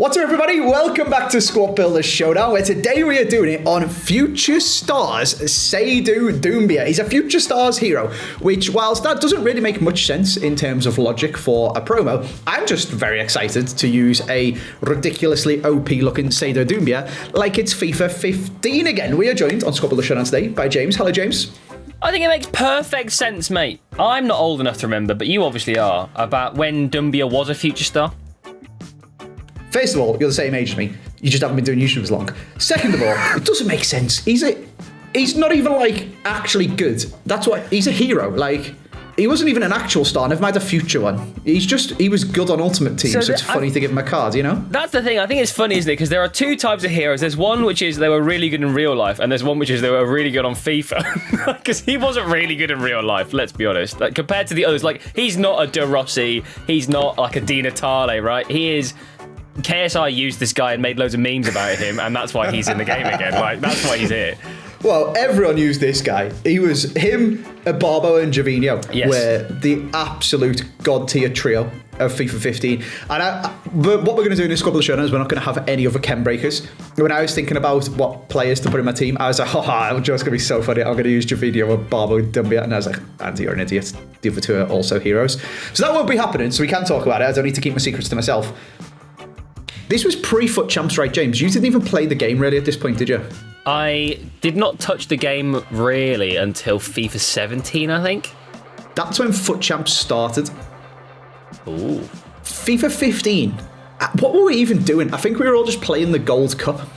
What's up, everybody? Welcome back to Squad Builders Showdown, where today we are doing it on Future Stars Seydou Doumbia. He's a Future Stars hero, which, whilst that doesn't really make much sense in terms of logic for a promo, I'm just very excited to use a ridiculously OP-looking Seydou Doumbia like it's FIFA 15 again. We are joined on Squad Builders Showdown today by James. Hello, James. I think it makes perfect sense, mate. I'm not old enough to remember, but you obviously are, about when Doumbia was a Future Star. First of all, you're the same age as me. You just haven't been doing YouTube as long. Second of all, it doesn't make sense. He's not even, like, actually good. That's why he's a hero. Like, he wasn't even an actual star, never mind a future one. He was good on Ultimate Team, so it's funny to give him a card, you know? That's the thing. I think it's funny, isn't it? Because there are two types of heroes. There's one which is they were really good in real life, and there's one which is they were really good on FIFA. Because he wasn't really good in real life, let's be honest. Like, compared to the others, like, he's not a De Rossi, he's not like a Di Natale, right? He is... KSI used this guy and made loads of memes about him, and that's why he's in the game again. Like, that's why he's here. Well, everyone used this guy. He was him, Ibarbo, and Gervinho were the absolute god tier trio of FIFA 15. And but what we're going to do in this couple of shows is we're not going to have any other chem breakers. When I was thinking about what players to put in my team, I was like, I'm just going to be so funny. I'm going to use Gervinho, Ibarbo, and Doumbia. And I was like, Andy, you're an idiot. The other two are also heroes. So that won't be happening, so we can talk about it. I don't need to keep my secrets to myself. This was pre-Foot Champs, right, James? You didn't even play the game really at this point, did you? I did not touch the game really until FIFA 17, I think. That's when Foot Champs started. Ooh. FIFA 15. What were we even doing? I think we were all just playing the Gold Cup.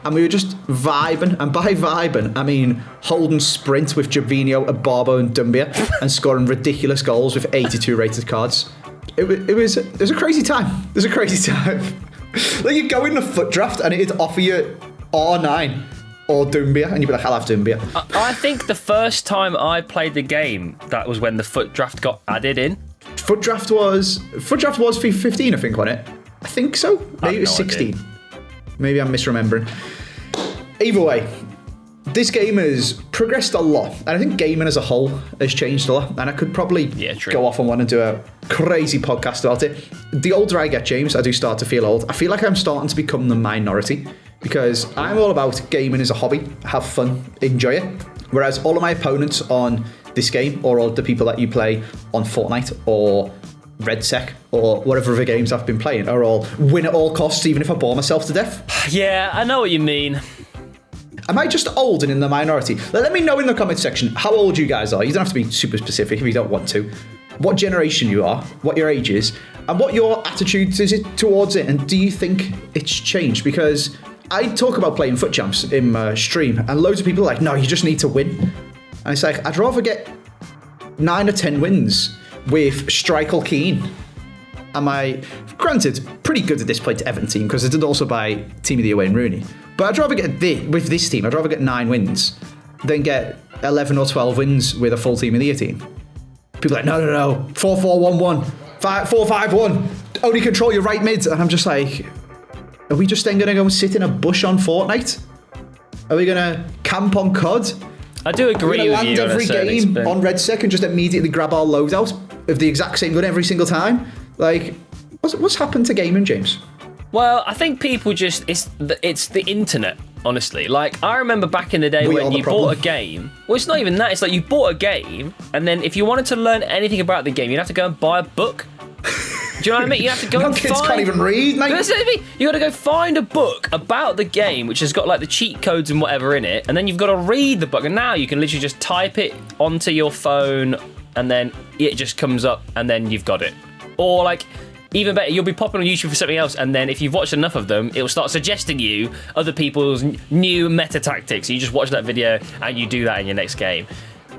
And we were just vibing. And by vibing, I mean holding sprint with Gervinho, Ibarbo, and Doumbia and scoring ridiculous goals with 82 rated cards. It was a crazy time. It was a crazy time. Like, you go in the foot draft and it'd offer you R9 or Doumbia, and you'd be like, I'll have Doumbia. I think the first time I played the game, that was when the foot draft got added in. Foot draft was FIFA 15, I think, wasn't it? I think so. Maybe it was 16. Idea. Maybe I'm misremembering. Either way, this game has progressed a lot, and I think gaming as a whole has changed a lot, and I could probably go off on one and do a crazy podcast about it. The older I get, James, I do start to feel old. I feel like I'm starting to become the minority, because I'm all about gaming as a hobby, have fun, enjoy it, whereas all of my opponents on this game, or all the people that you play on Fortnite or RedSec or whatever other games I've been playing, are all win at all costs, even if I bore myself to death. Yeah, I know what you mean. Am I just old and in the minority? Let me know in the comment section how old you guys are. You don't have to be super specific if you don't want to. What generation you are, what your age is, and what your attitude is towards it. And do you think it's changed? Because I talk about playing Foot Champs in my stream, and loads of people are like, no, you just need to win. And it's like, I'd rather get 9 or 10 wins with Strikel Keane. Am I, granted, pretty good at this point to Everton team, because I did also buy Team of the Year Wayne Rooney. But I'd rather get with this team, I'd rather get 9 wins than get 11 or 12 wins with a full Team of the Year team. People are like, no, 4-4-1-1, 4-5-1, only control your right mid. And I'm just like, are we just then going to go and sit in a bush on Fortnite? Are we going to camp on COD? I do agree with you. Every game on RedSec and just immediately grab our loadout of the exact same gun every single time? Like, what's happened to gaming, James? Well, I think people just, it's the internet, honestly. Like, I remember back in the day when you bought a game. Well, it's not even that. It's like you bought a game, and then if you wanted to learn anything about the game, you'd have to go and buy a book. Do you know what I mean? You have to go and kids can't even read, mate. You got to go find a book about the game, which has got like the cheat codes and whatever in it, and then you've got to read the book. And now you can literally just type it onto your phone, and then it just comes up, and then you've got it. Or like, even better, you'll be popping on YouTube for something else, and then if you've watched enough of them, it will start suggesting you other people's new meta tactics. So you just watch that video and you do that in your next game.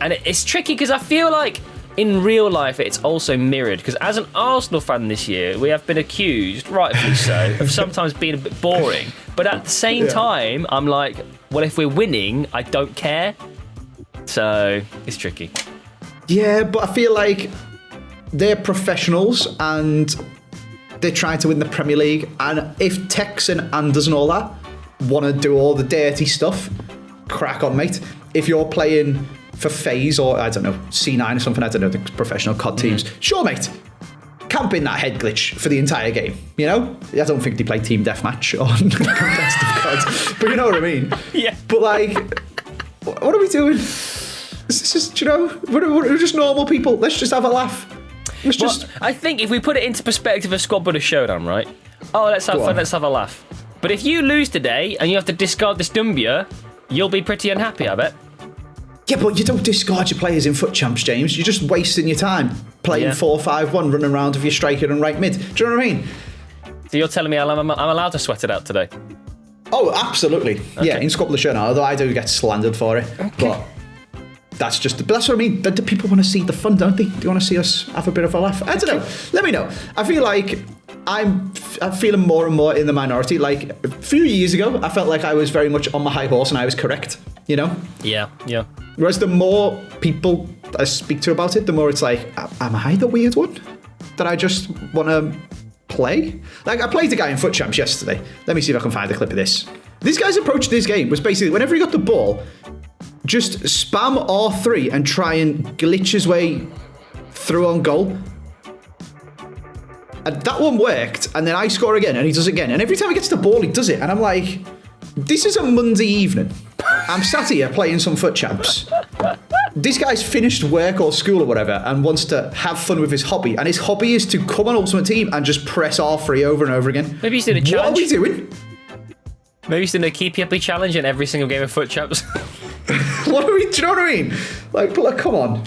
And it's tricky because I feel like in real life it's also mirrored, because as an Arsenal fan this year, we have been accused, rightfully so, of sometimes being a bit boring. But at the same time, I'm like, well, if we're winning, I don't care. So it's tricky. Yeah, but I feel like they're professionals and they're trying to win the Premier League, and if Tex and Anders and all that want to do all the dirty stuff, crack on, mate. If you're playing for FaZe or, I don't know, C9 or something, I don't know, the professional COD teams, sure, mate, can't bin that head glitch for the entire game, you know? I don't think they play Team Deathmatch on competitive cards, but you know what I mean? Yeah. But, like, what are we doing? It's just, you know, we're just normal people. Let's just have a laugh. I think if we put it into perspective of Squad Builder Showdown, right? Oh, let's have fun, let's have a laugh. But if you lose today and you have to discard this Doumbia, you'll be pretty unhappy, I bet. Yeah, but you don't discard your players in foot champs, James. You're just wasting your time playing 4-5-1, running around with your striker and right mid. Do you know what I mean? So you're telling me I'm allowed to sweat it out today? Oh, absolutely. Okay. Yeah, in Squad Builder Showdown, although I do get slandered for it. Okay. But that's what I mean. The people want to see the fun, don't they? They want to see us have a bit of a laugh. I don't know. Let me know. I feel like I'm feeling more and more in the minority. Like, a few years ago, I felt like I was very much on my high horse and I was correct, you know? Yeah. Whereas the more people I speak to about it, the more it's like, am I the weird one? That I just want to play? Like, I played a guy in foot champs yesterday. Let me see if I can find a clip of this. This guy's approach to this game was basically, whenever he got the ball, just spam R3 and try and glitch his way through on goal. And that one worked, and then I score again, and he does it again. And every time he gets the ball, he does it. And I'm like, this is a Monday evening. I'm sat here playing some foot champs. This guy's finished work or school or whatever and wants to have fun with his hobby. And his hobby is to come on Ultimate Team and just press R3 over and over again. Maybe he's doing a challenge. What are we doing? Maybe he's doing a keep happy challenge in every single game of foot champs. What are we? Do you know what I mean? Like, come on.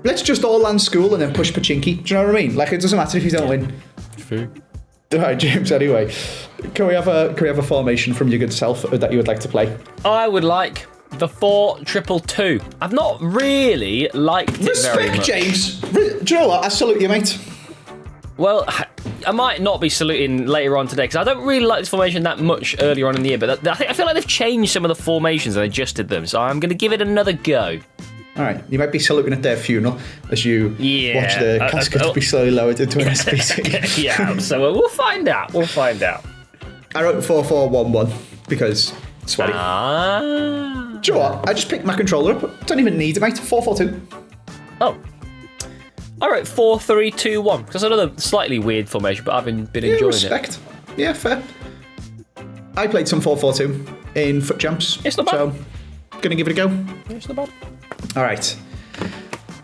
Let's just all land school and then push Pachinki. Do you know what I mean? Like, it doesn't matter if you don't win. True. All right, James. Anyway, can we have a formation from your good self that you would like to play? I would like the 4-2-2-2. I've not really liked it very much. Respect, James. Do you know what? I salute you, mate. Well, I might not be saluting later on today because I don't really like this formation that much earlier on in the year. But I feel like they've changed some of the formations and adjusted them, so I'm going to give it another go. All right, you might be saluting at their funeral as you watch the casket be slowly lowered into an SBC. Yeah, so we'll find out. I wrote 4-4-1-1 because sweaty. Do you know what? I just picked my controller up. Don't even need it, mate. 4-4-2. Oh. I wrote 4-3-2-1 because another slightly weird formation, but I've been enjoying respect. It. Yeah, fair. I played some 4-4-2 in foot champs. It's not bad. So, gonna give it a go. It's not bad. All right.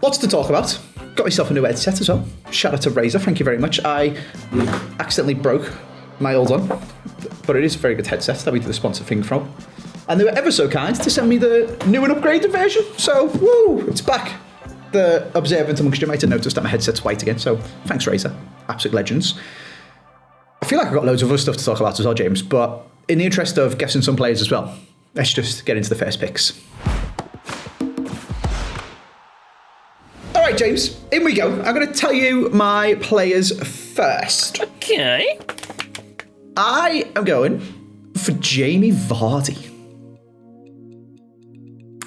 Lots to talk about. Got myself a new headset as well. Shout out to Razer, thank you very much. I accidentally broke my old one, but it is a very good headset that we did the sponsor thing from. And they were ever so kind to send me the new and upgraded version. So, woo, it's back. The observant amongst you might have noticed that my headset's white again, so thanks, Razer. Absolute legends. I feel like I've got loads of other stuff to talk about as well, James, but in the interest of guessing some players as well, let's just get into the first picks. All right, James, in we go. I'm going to tell you my players first. Okay. I am going for Jamie Vardy.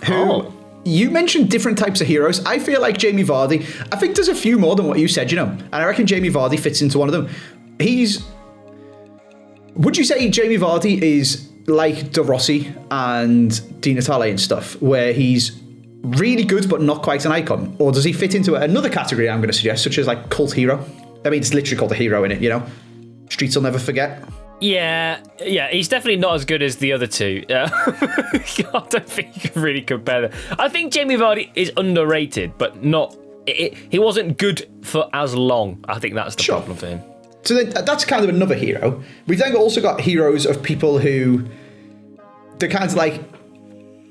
Who... You mentioned different types of heroes. I feel like Jamie Vardy, I think there's a few more than what you said, you know. And I reckon Jamie Vardy fits into one of them. Would you say Jamie Vardy is like De Rossi and Di Natale and stuff, where he's really good but not quite an icon? Or does he fit into another category I'm going to suggest, such as like cult hero? I mean, it's literally called a hero in it, you know. Streets will never forget. Yeah, he's definitely not as good as the other two. I don't think you can really compare them. I think Jamie Vardy is underrated, but not. He wasn't good for as long. I think that's the problem for him. So then, that's kind of another hero. We've then also got heroes of people who they're kind of like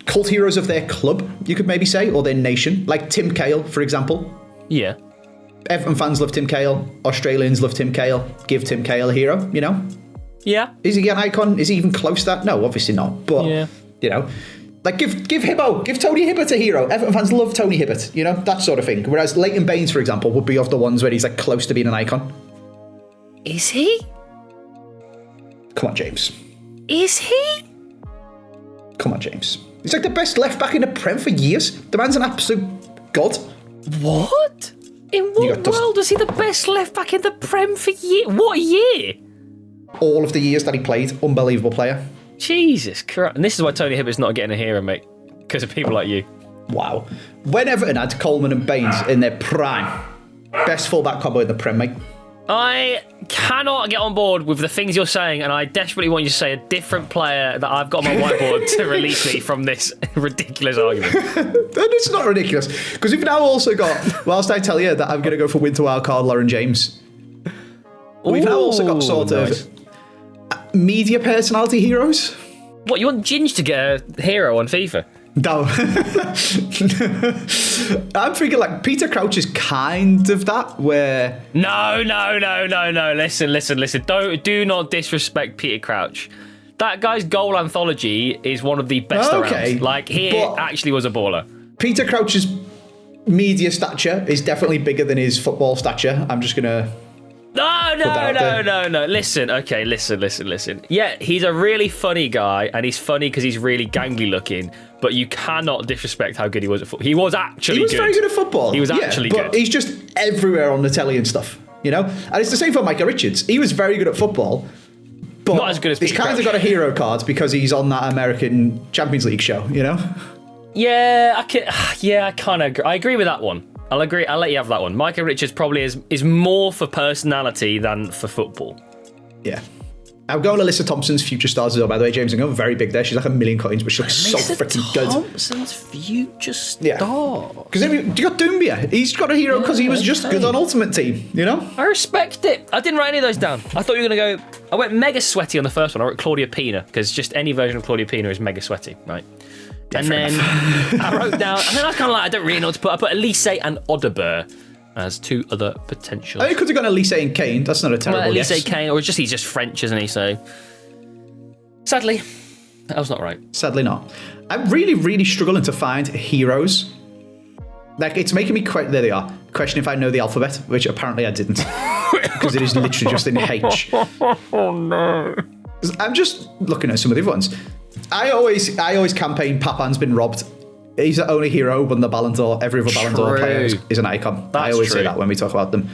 cult heroes of their club, you could maybe say, or their nation, like Tim Cahill, for example. Yeah. Everton fans love Tim Cahill. Australians love Tim Cahill. Give Tim Cahill a hero, you know? Yeah. Is he an icon? Is he even close to that? No, obviously not. But, you know, like give Tony Hibbert a hero. Everton fans love Tony Hibbert, you know, that sort of thing. Whereas Leighton Baines, for example, would be of the ones where he's like close to being an icon. Is he? Come on, James. Is he? Come on, James. He's like the best left back in the Prem for years. The man's an absolute god. What? In what world was he the best left back in the Prem for years? What year? All of the years that he played. Unbelievable player. Jesus Christ. And this is why Tony Hibbert's not getting a hero, mate. Because of people like you. Wow. When Everton had Coleman and Baines in their prime, Best fullback combo in the Prem, mate. I cannot get on board with the things you're saying, and I desperately want you to say a different player that I've got on my whiteboard to release me from this ridiculous argument. It's not ridiculous, because we've now also got, whilst I tell you that I'm going to go for winter wildcard Lauren James, we've now also got sort of media personality heroes. What, you want Ginge to get a hero on FIFA? No. I'm thinking like Peter Crouch is kind of that, where... No. Listen. Do not disrespect Peter Crouch. That guy's goal anthology is one of the best around. Like, he actually was a baller. Peter Crouch's media stature is definitely bigger than his football stature. I'm just going to... No. Listen. Yeah, he's a really funny guy, and he's funny because he's really gangly looking, but you cannot disrespect how good he was at football. He was good. Very good at football. He was actually good. But he's just everywhere on the telly and stuff, you know? And it's the same for Micah Richards. He was very good at football, but not as good as Peter Crouch. He's kind of got a hero card because he's on that American Champions League show, you know? Yeah, I kind of agree. I agree with that one. I'll agree. I'll let you have that one. Micah Richards probably is more for personality than for football. Yeah. I'm going to Alyssa Thompson's Future Stars as well, by the way, James. I'm going very big there. She's like 1 million coins, but she looks so freaking good. Thompson's Future Stars. Yeah. Because you got Doumbia. He's got a hero because he was just good on Ultimate Team, you know? I respect it. I didn't write any of those down. I thought you were going to go... I went mega sweaty on the first one. I wrote Claudia Pina, because just any version of Claudia Pina is mega sweaty, right? And then I wrote down, and then I was kind of like, I don't really know what to put. I put Elise and Odeber as 2 other potentials. You could have gone Elise and Kane. That's not a terrible guess. Elise Kane, or he's just French, isn't he? So, sadly, that was not right. Sadly not. I'm really, really struggling to find heroes. Like, it's making me there they are. Question if I know the alphabet, which apparently I didn't. Because it is literally just in H. Oh, no. I'm just looking at some of the other ones. I always campaign Papan's been robbed. He's the only hero won the Ballon d'Or. Every other Ballon d'Or player is an icon. I always say that when we talk about them.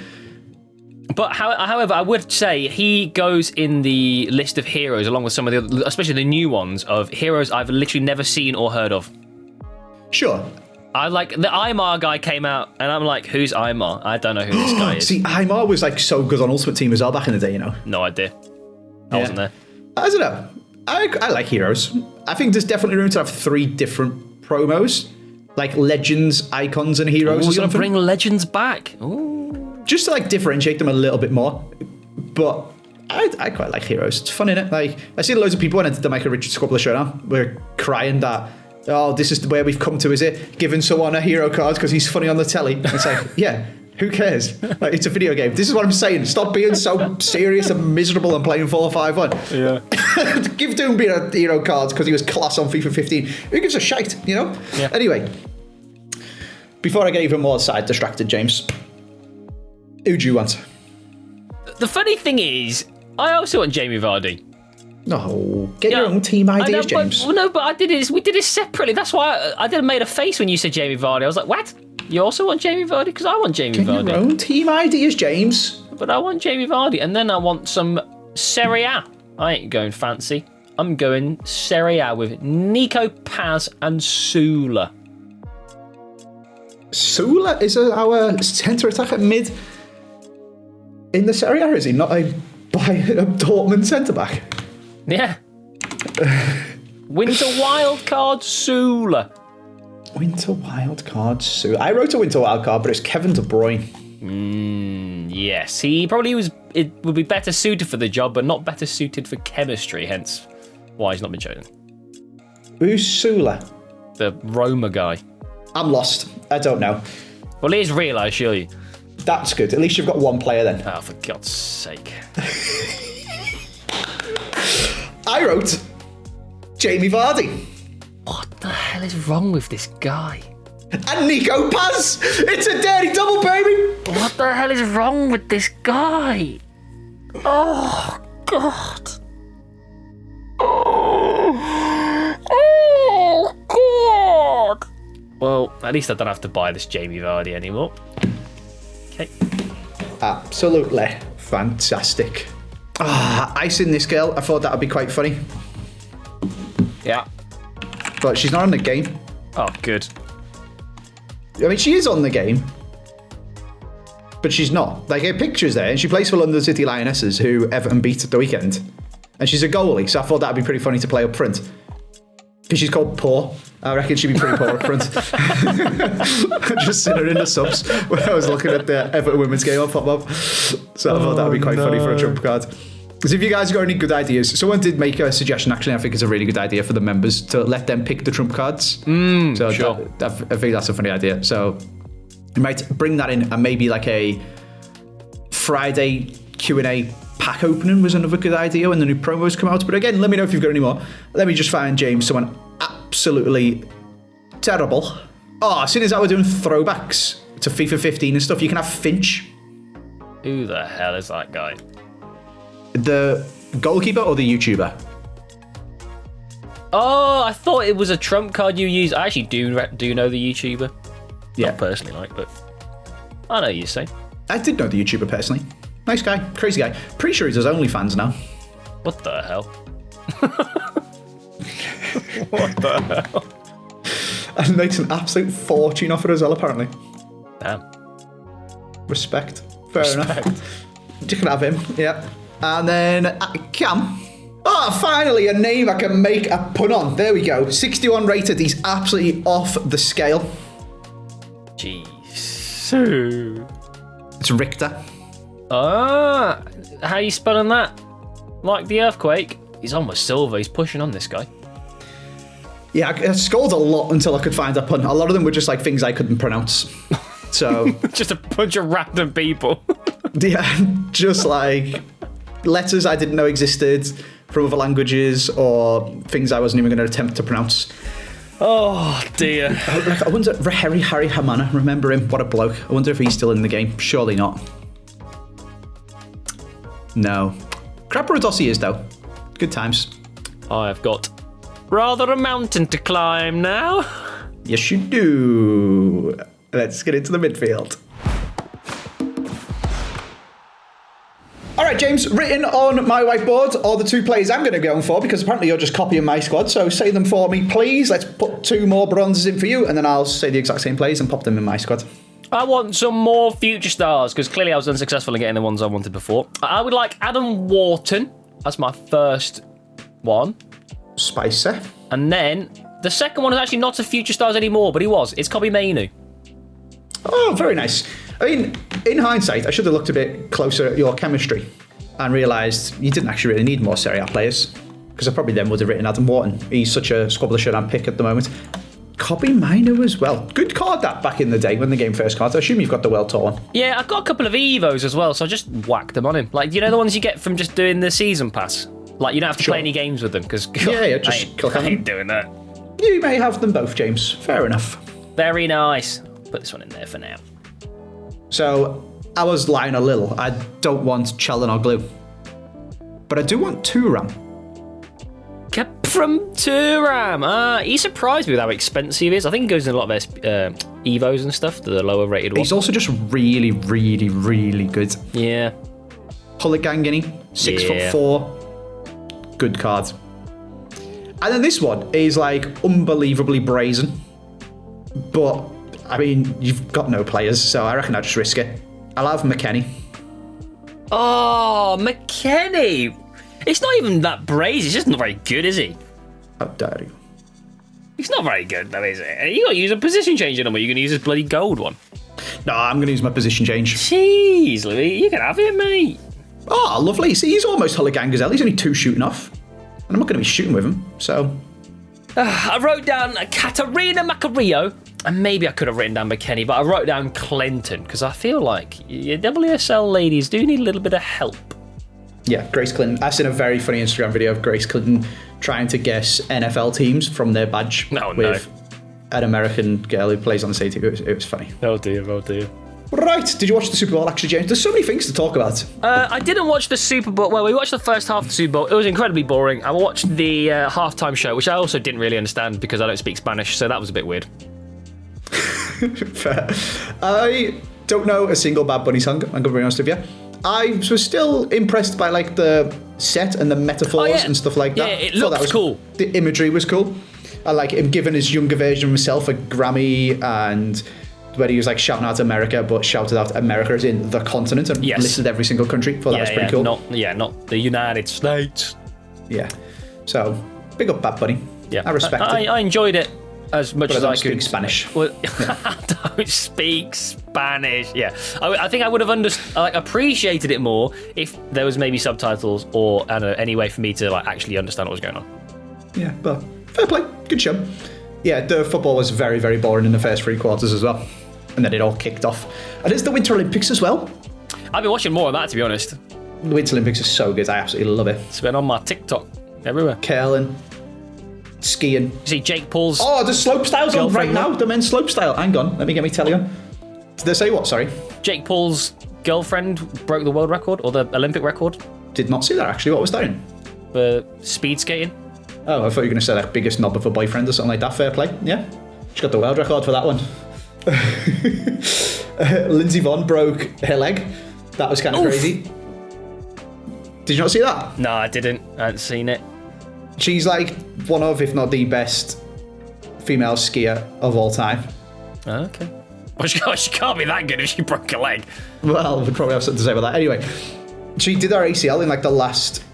But however, I would say he goes in the list of heroes along with some of the other, especially the new ones, of heroes I've literally never seen or heard of. Sure. I like the Aymar guy came out, and I'm like, who's Aymar? I don't know who this guy is. See, Aymar was like so good on Ultimate Team as well back in the day, you know. No idea. I wasn't there. I don't know. I like heroes. I think there's definitely room to have 3 different promos, like legends, icons, and heroes. We're going to bring legends back. Ooh. Just to like differentiate them a little bit more. But I quite like heroes. It's fun, innit? Like, I see loads of people when I did the Micah Richards couple of Showdown, we're crying that, oh, this is where we've come to, is it? Giving someone a hero card because he's funny on the telly. It's like, yeah. Who cares? Like, it's a video game. This is what I'm saying. Stop being so serious and miserable and playing 4-5-1. Yeah. Give Doumbia a hero cards because he was class on FIFA 15. Who gives a shite, you know? Yeah. Anyway, before I get even more side distracted, James, who do you want? The funny thing is, I also want Jamie Vardy. No, get your own team ideas, James. But I did it. We did it separately. That's why I made a face when you said Jamie Vardy. I was like, what? You also want Jamie Vardy? Because I want Jamie Vardy. Your own team ideas, James. But I want Jamie Vardy. And then I want some Serie A. I ain't going fancy. I'm going Serie A with Nico, Paz and Sula. Sula is our centre attacker mid in the Serie A, is he? Not a Dortmund centre-back? Yeah. Winter wildcard Sula. Winter wildcard Sula. I wrote a winter wildcard, but it's Kevin De Bruyne. Yes, he probably it would be better suited for the job, but not better suited for chemistry, hence why he's not been chosen. Who's Sula? The Roma guy. I'm lost. I don't know. Well, he is real, I assure you. That's good. At least you've got one player then. Oh, for God's sake. I wrote Jamie Vardy. What the hell is wrong with this guy? And Nico Paz. It's a dirty double, baby. What the hell is wrong with this guy? Oh, God. Oh, God. Well, at least I don't have to buy this Jamie Vardy anymore. Okay. Absolutely fantastic. Icing this girl. I thought that would be quite funny. Yeah. But she's not on the game. Oh, good. I mean, she is on the game. but she's not. Like, her picture's there, and she plays for London City Lionesses, who Everton beat at the weekend. And she's a goalie, so I thought that'd be pretty funny to play up front. Because she's called Poor. I reckon she'd be pretty poor up front. Just seen her in the subs when I was looking at the Everton women's game on Pop-Up. So I thought that would be quite funny for a trump card. Because if you guys got any good ideas, someone did make a suggestion, actually, I think it's a really good idea for the members to let them pick the trump cards. So sure. I think that's a funny idea. So you might bring that in, and maybe like a Friday Q&A pack opening was another good idea when the new promos come out. But again, let me know if you've got any more. Let me just find James someone absolutely terrible. Oh, as soon as I was doing throwbacks to FIFA 15 and stuff, you can have Finch. Who the hell is that guy? The goalkeeper or the YouTuber? Oh, I thought it was a trump card you use. I actually do know the YouTuber. Yeah. Not personally, but I know you say. I did know the YouTuber personally. Nice guy, crazy guy. Pretty sure he does OnlyFans now. What the hell? What the hell? And makes an absolute fortune off it as well, apparently. Damn. Respect. Fair enough. You can have him, yeah. And then Cam. Oh, finally a name I can make a pun on. There we go. 61 rated. He's absolutely off the scale. Jeez. It's Richter. Ah, how are you spelling that? Like the earthquake? He's almost silver. He's pushing on this guy. Yeah, I scored a lot until I could find a pun. A lot of them were just like things I couldn't pronounce. So just a bunch of random people. Yeah, just like letters I didn't know existed from other languages or things I wasn't even going to attempt to pronounce. Oh dear. I wonder, Harry Hamana, remember him? What a bloke. I wonder if he's still in the game. Surely not. No. Crapperodossi is, though. Good times. I've got rather a mountain to climb now. Yes, you do. Let's get into the midfield. All right, James, written on my whiteboard are the two players I'm going to be going for, because apparently you're just copying my squad, so say them for me, please. Let's put two more bronzes in for you, and then I'll say the exact same players and pop them in my squad. I want some more future stars, because clearly I was unsuccessful in getting the ones I wanted before. I would like Adam Wharton as my first one. Spicer. And then the second one is actually not a future stars anymore, but he was. It's Kobe Mainu. Oh, very nice. I mean, in hindsight, I should have looked a bit closer at your chemistry and realised you didn't actually really need more Serie A players, because I probably then would have written Adam Wharton. He's such a Squabbler Showdown pick at the moment. Kobe Mainu as well. Good card that back in the day when the game first came out. I assume you've got the World Tour one. Yeah, I've got a couple of Evos as well, so I just whacked them on him. Like, you know the ones you get from just doing the season pass? Like, you don't have to play any games with them, because yeah, just click on them. I ain't doing that. You may have them both, James. Fair enough. Very nice. Put this one in there for now. So, I was lying a little. I don't want Chelon or Glue. But I do want Thuram. Kept from Thuram. He surprised me with how expensive he is. I think he goes in a lot of Evos and stuff, the lower rated ones. He's also just really, really, really good. Yeah. Huligangini, 6'4". Good card. And then this one is like unbelievably brazen. But, I mean, you've got no players, so I reckon I'd just risk it. I'll have McKennie. Oh, McKennie. It's not even that brazen. He's just not very good, is he? How dare you? He's not very good, though, is it? You got to use a position change on him, or you're going to use his bloody gold one. No, I'm going to use my position change. Jeez, Louis, you can have him, mate. Oh, lovely. See, he's almost Huligangazel. He's only 2 shooting off. And I'm not going to be shooting with him, so... I wrote down Katarina Macario, and maybe I could have written down McKennie, but I wrote down Clinton, because I feel like your WSL ladies do need a little bit of help. Yeah, Grace Clinton. I've seen a very funny Instagram video of Grace Clinton trying to guess NFL teams from their badge with an American girl who plays on the same team. It was funny. Oh dear, oh dear. Right, did you watch the Super Bowl actually, James? There's so many things to talk about. I didn't watch the Super Bowl. Well, we watched the first half of the Super Bowl. It was incredibly boring. I watched the halftime show, which I also didn't really understand because I don't speak Spanish, so that was a bit weird. Fair. I don't know a single Bad Bunny song, I'm going to be honest with you. I was still impressed by like the set and the metaphors and stuff like that. Yeah, it looked cool. The imagery was cool. I like him giving his younger version of himself a Grammy and where he was like shouting out America, but shouted out America as in the continent and listed every single country. Thought that was pretty cool. Not the United States. Yeah. So, big up Bad Bunny. Yeah. I respect it. I enjoyed it as much as I could. Speak Spanish. Well, I don't speak Spanish. Yeah. I think I would have appreciated it more if there was maybe subtitles or any way for me to like actually understand what was going on. Yeah, but fair play. Good show. Yeah, the football was very, very boring in the first 3 quarters as well. And then it all kicked off. And it's the Winter Olympics as well. I've been watching more of that, to be honest. The Winter Olympics is so good. I absolutely love it. It's been on my TikTok everywhere. Curling, skiing. You see Jake Paul's... Oh, the slopestyle's on right now. The men's slopestyle. Hang on. Let me get my telly on. Did they say what? Sorry. Jake Paul's girlfriend broke the world record or the Olympic record. Did not see that, actually. What was that in? For speed skating. Oh, I thought you were going to say like biggest knob of a boyfriend or something like that. Fair play. Yeah. She got the world record for that one. Lindsey Vonn broke her leg. That was kind of crazy. Did you not see that? No, I didn't. I hadn't seen it. She's like one of, if not the best female skier of all time. Oh, okay. Well, she can't be that good if she broke her leg. Well, we'd probably have something to say about that. Anyway, she did her ACL in like the last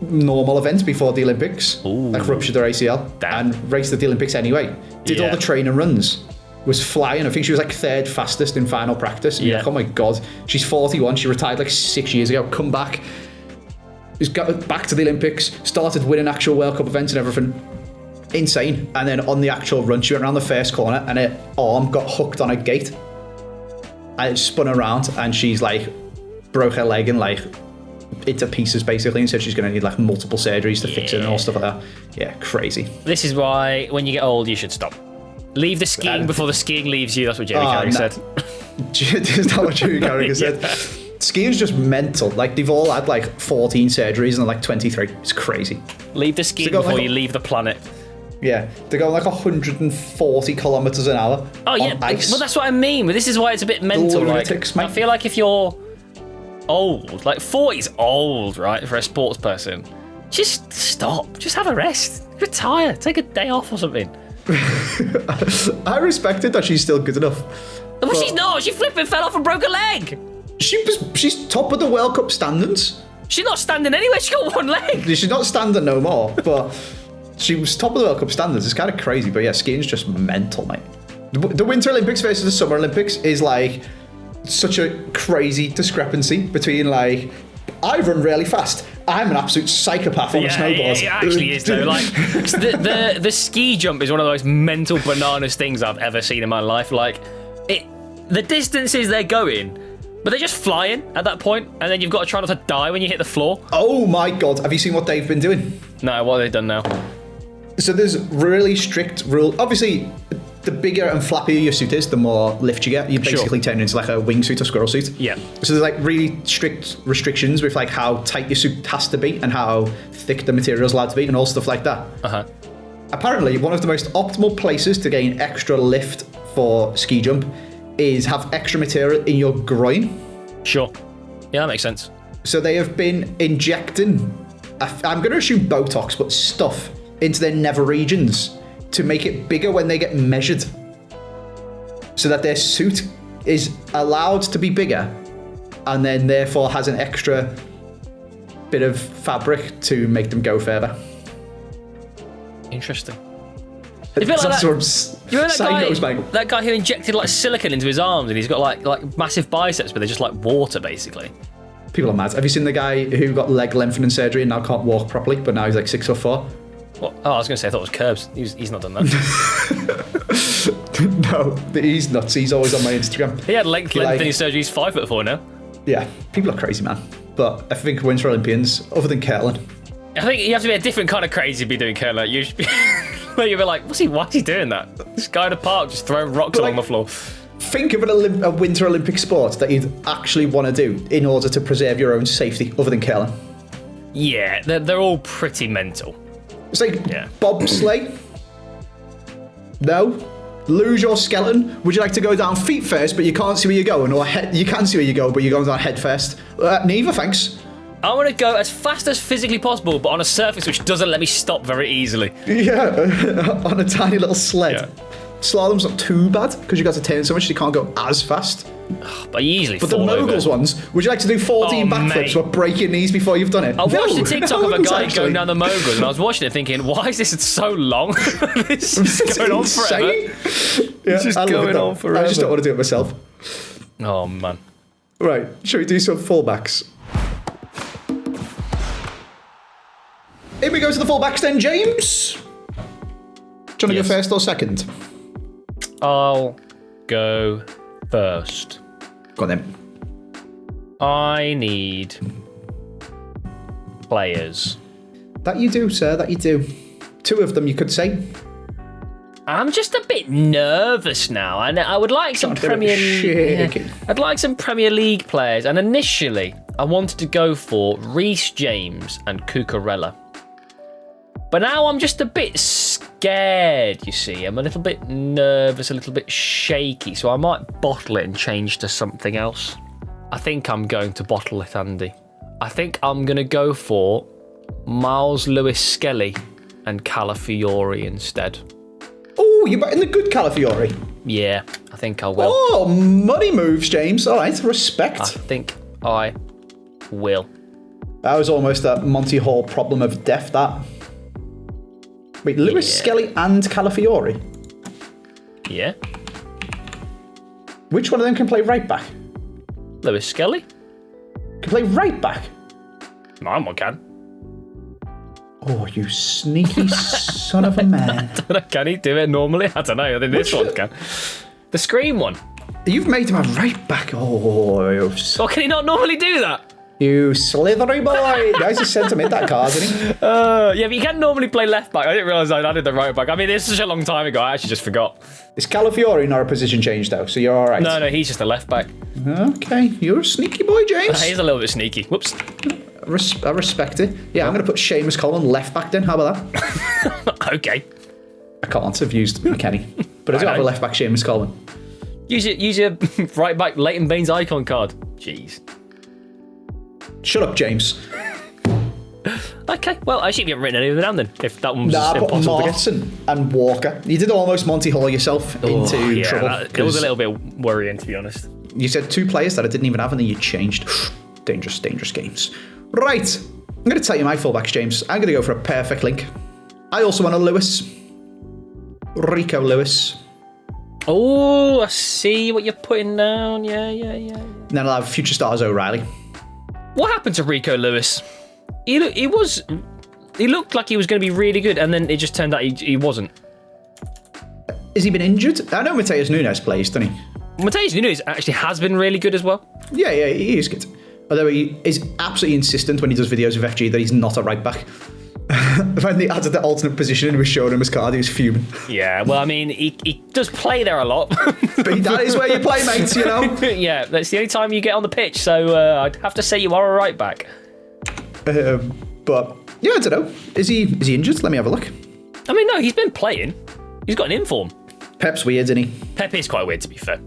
normal event before the Olympics. Ooh. Like ruptured her ACL. Damn. And raced at the Olympics anyway. Did all the training runs. Was flying. I think she was like 3rd fastest in final practice. And you're like, oh my God. She's 41. She retired like 6 years ago. Come back. She's got back to the Olympics. Started winning actual World Cup events and everything. Insane. And then on the actual run, she went around the first corner and her arm got hooked on a gate. And it spun around and she's like broke her leg and like into pieces basically, and said she's going to need like multiple surgeries to fix it and all stuff like that. Yeah, crazy. This is why when you get old, you should stop. Leave the skiing before the skiing leaves you. That's what Jamie Carragher said. That's not what Jamie Carragher said. Skiing's just mental. Like they've all had like 14 surgeries and they're like 23. It's crazy. Leave the skiing before you leave the planet. Yeah, they're going like 140 kilometers an hour. Oh yeah, ice. well that's what I mean. But this is why it's a bit mental. Lunatics, like, I feel like if you're old, like 40's old, right, for a sports person, just stop. Just have a rest. Retire. Take a day off or something. I respect it that she's still good enough. Well, she's not. She flipping fell off and broke her leg. She's top of the World Cup standings. She's not standing anyway. She got one leg. She's not standing no more, but she was top of the World Cup standards. It's kind of crazy, but yeah, skiing's just mental, mate. The Winter Olympics versus the Summer Olympics is like such a crazy discrepancy between like, I run really fast. I'm an absolute psychopath on a snowboard. It actually is though. Like the ski jump is one of the most mental bananas things I've ever seen in my life. Like the distances they're going, but they're just flying at that point, and then you've got to try not to die when you hit the floor. Oh my God! Have you seen what they've been doing? No, what have they done now? So there's really strict rule. Obviously, the bigger and flappier your suit is, the more lift you get. You basically turn into like a wingsuit or squirrel suit. Yeah. So there's like really strict restrictions with like how tight your suit has to be and how thick the material's allowed to be and all stuff like that. Apparently, one of the most optimal places to gain extra lift for ski jump is have extra material in your groin. Sure. Yeah, that makes sense. So they have been injecting, I'm going to assume Botox, but stuff into their nether regions to make it bigger when they get measured, so that their suit is allowed to be bigger and then therefore has an extra bit of fabric to make them go further. Interesting. It's a bit like that. You know that guy who injected like silicone into his arms and he's got like massive biceps, but they're just like water basically. People are mad. Have you seen the guy who got leg lengthening surgery and now can't walk properly, but now he's like 6'4"? What? Oh, I was going to say I thought it was Curbs. He's not done that. No, he's nuts. He's always on my Instagram. He had lengthening surgery. He's 5'4" now. Yeah, people are crazy, man. But I think Winter Olympians, other than curling, I think you have to be a different kind of crazy to be doing curling. You should be, where you'll be like, why is he doing that? This guy in the park just throwing rocks along the floor. Think of a Winter Olympic sport that you'd actually want to do in order to preserve your own safety, other than curling. Yeah, they're all pretty mental. It's like bobsleigh. No. Lose your skeleton. Would you like to go down feet first, but you can't see where you're going, or you can see where you go, but you're going down head first? Neither, thanks. I want to go as fast as physically possible, but on a surface which doesn't let me stop very easily. Yeah, on a tiny little sled. Slalom's not too bad because you got to turn so much you can't go as fast. But you easily But fall the moguls over. ones, would you like to do 14 backflips but break your knees before you've done it? I watched a TikTok of a guy actually. going down the moguls, and I was watching it thinking, why is this so long? This is going on forever. Yeah, just I love going it, though. on forever. I just don't want to do it myself. Oh, man. Right, shall we do some fullbacks? Here we go to the fullbacks then, James. Do you want to go first or second? I'll go first. Go on then. I need players. That you do, sir, that you do. 2 of them, you could say. I'm just a bit nervous now, and I would like some Premier League. shaking. I'd like some Premier League players, and initially I wanted to go for Reece James and Cucurella. But now I'm just a bit scared, you see. I'm a little bit nervous, a little bit shaky, so I might bottle it and change to something else. I think I'm going to bottle it, Andy. I think I'm going to go for Miles Lewis-Skelly and Calafiori instead. Oh, you're in the good Calafiori. Yeah, I think I will. Oh, money moves, James. All right, respect. I think I will. That was almost a Monty Hall problem of death, that. Wait, Lewis, Skelly and Calafiori? Yeah. Which one of them can play right back? Lewis-Skelly? Can play right back? Mine one can. Oh, you sneaky son of a man. Can he do it normally? I don't know. I think this one can. The screen one. You've made him a right back. Oh, Well, can he not normally do that? you slithery boy. Guys, he sent him in that card, didn't he? Yeah, but you can normally play left back. I didn't realise I'd added the right back. I mean, this is such a long time ago. I actually just forgot. Is Calafiori not a position change, though? So you're all right. No, he's just a left back. Okay, you're a sneaky boy, James. He's a little bit sneaky. Whoops. I respect it. Yeah, I'm going to put Seamus Coleman left back then. How about that? Okay. I can't have used McKennie. But I do have a left back Seamus Coleman. Use your right back Leighton Baines icon card. Jeez. Shut up, James. Okay, well, I assume you haven't written any of them down then, if that one was Nah, I put impossible to get. Martin and Walker. You did almost Monty Hall yourself into trouble. It was a little bit worrying, to be honest. You said 2 players that I didn't even have, and then you changed. Dangerous games. Right, I'm going to tell you my fullbacks, James. I'm going to go for a perfect link. I also want a Lewis. Rico Lewis. Oh, I see what you're putting down. Yeah. And then I'll have future stars O'Reilly. What happened to Rico Lewis? He looked like he was going to be really good, and then it just turned out he wasn't. Has he been injured? I know Mateus Nunes plays, doesn't he? Mateus Nunes actually has been really good as well. Yeah, he is good. Although he is absolutely insistent when he does videos of FG that he's not a right back. When they added the alternate position and he was showing him his card, he was fuming. Yeah, well, I mean, he does play there a lot. But that is where you play, mates, you know? Yeah, that's the only time you get on the pitch, so I'd have to say you are a right back. But, yeah, I don't know. Is he injured? Let me have a look. I mean, no, he's been playing. He's got an inform. Pep's weird, isn't he? Pep is quite weird, to be fair.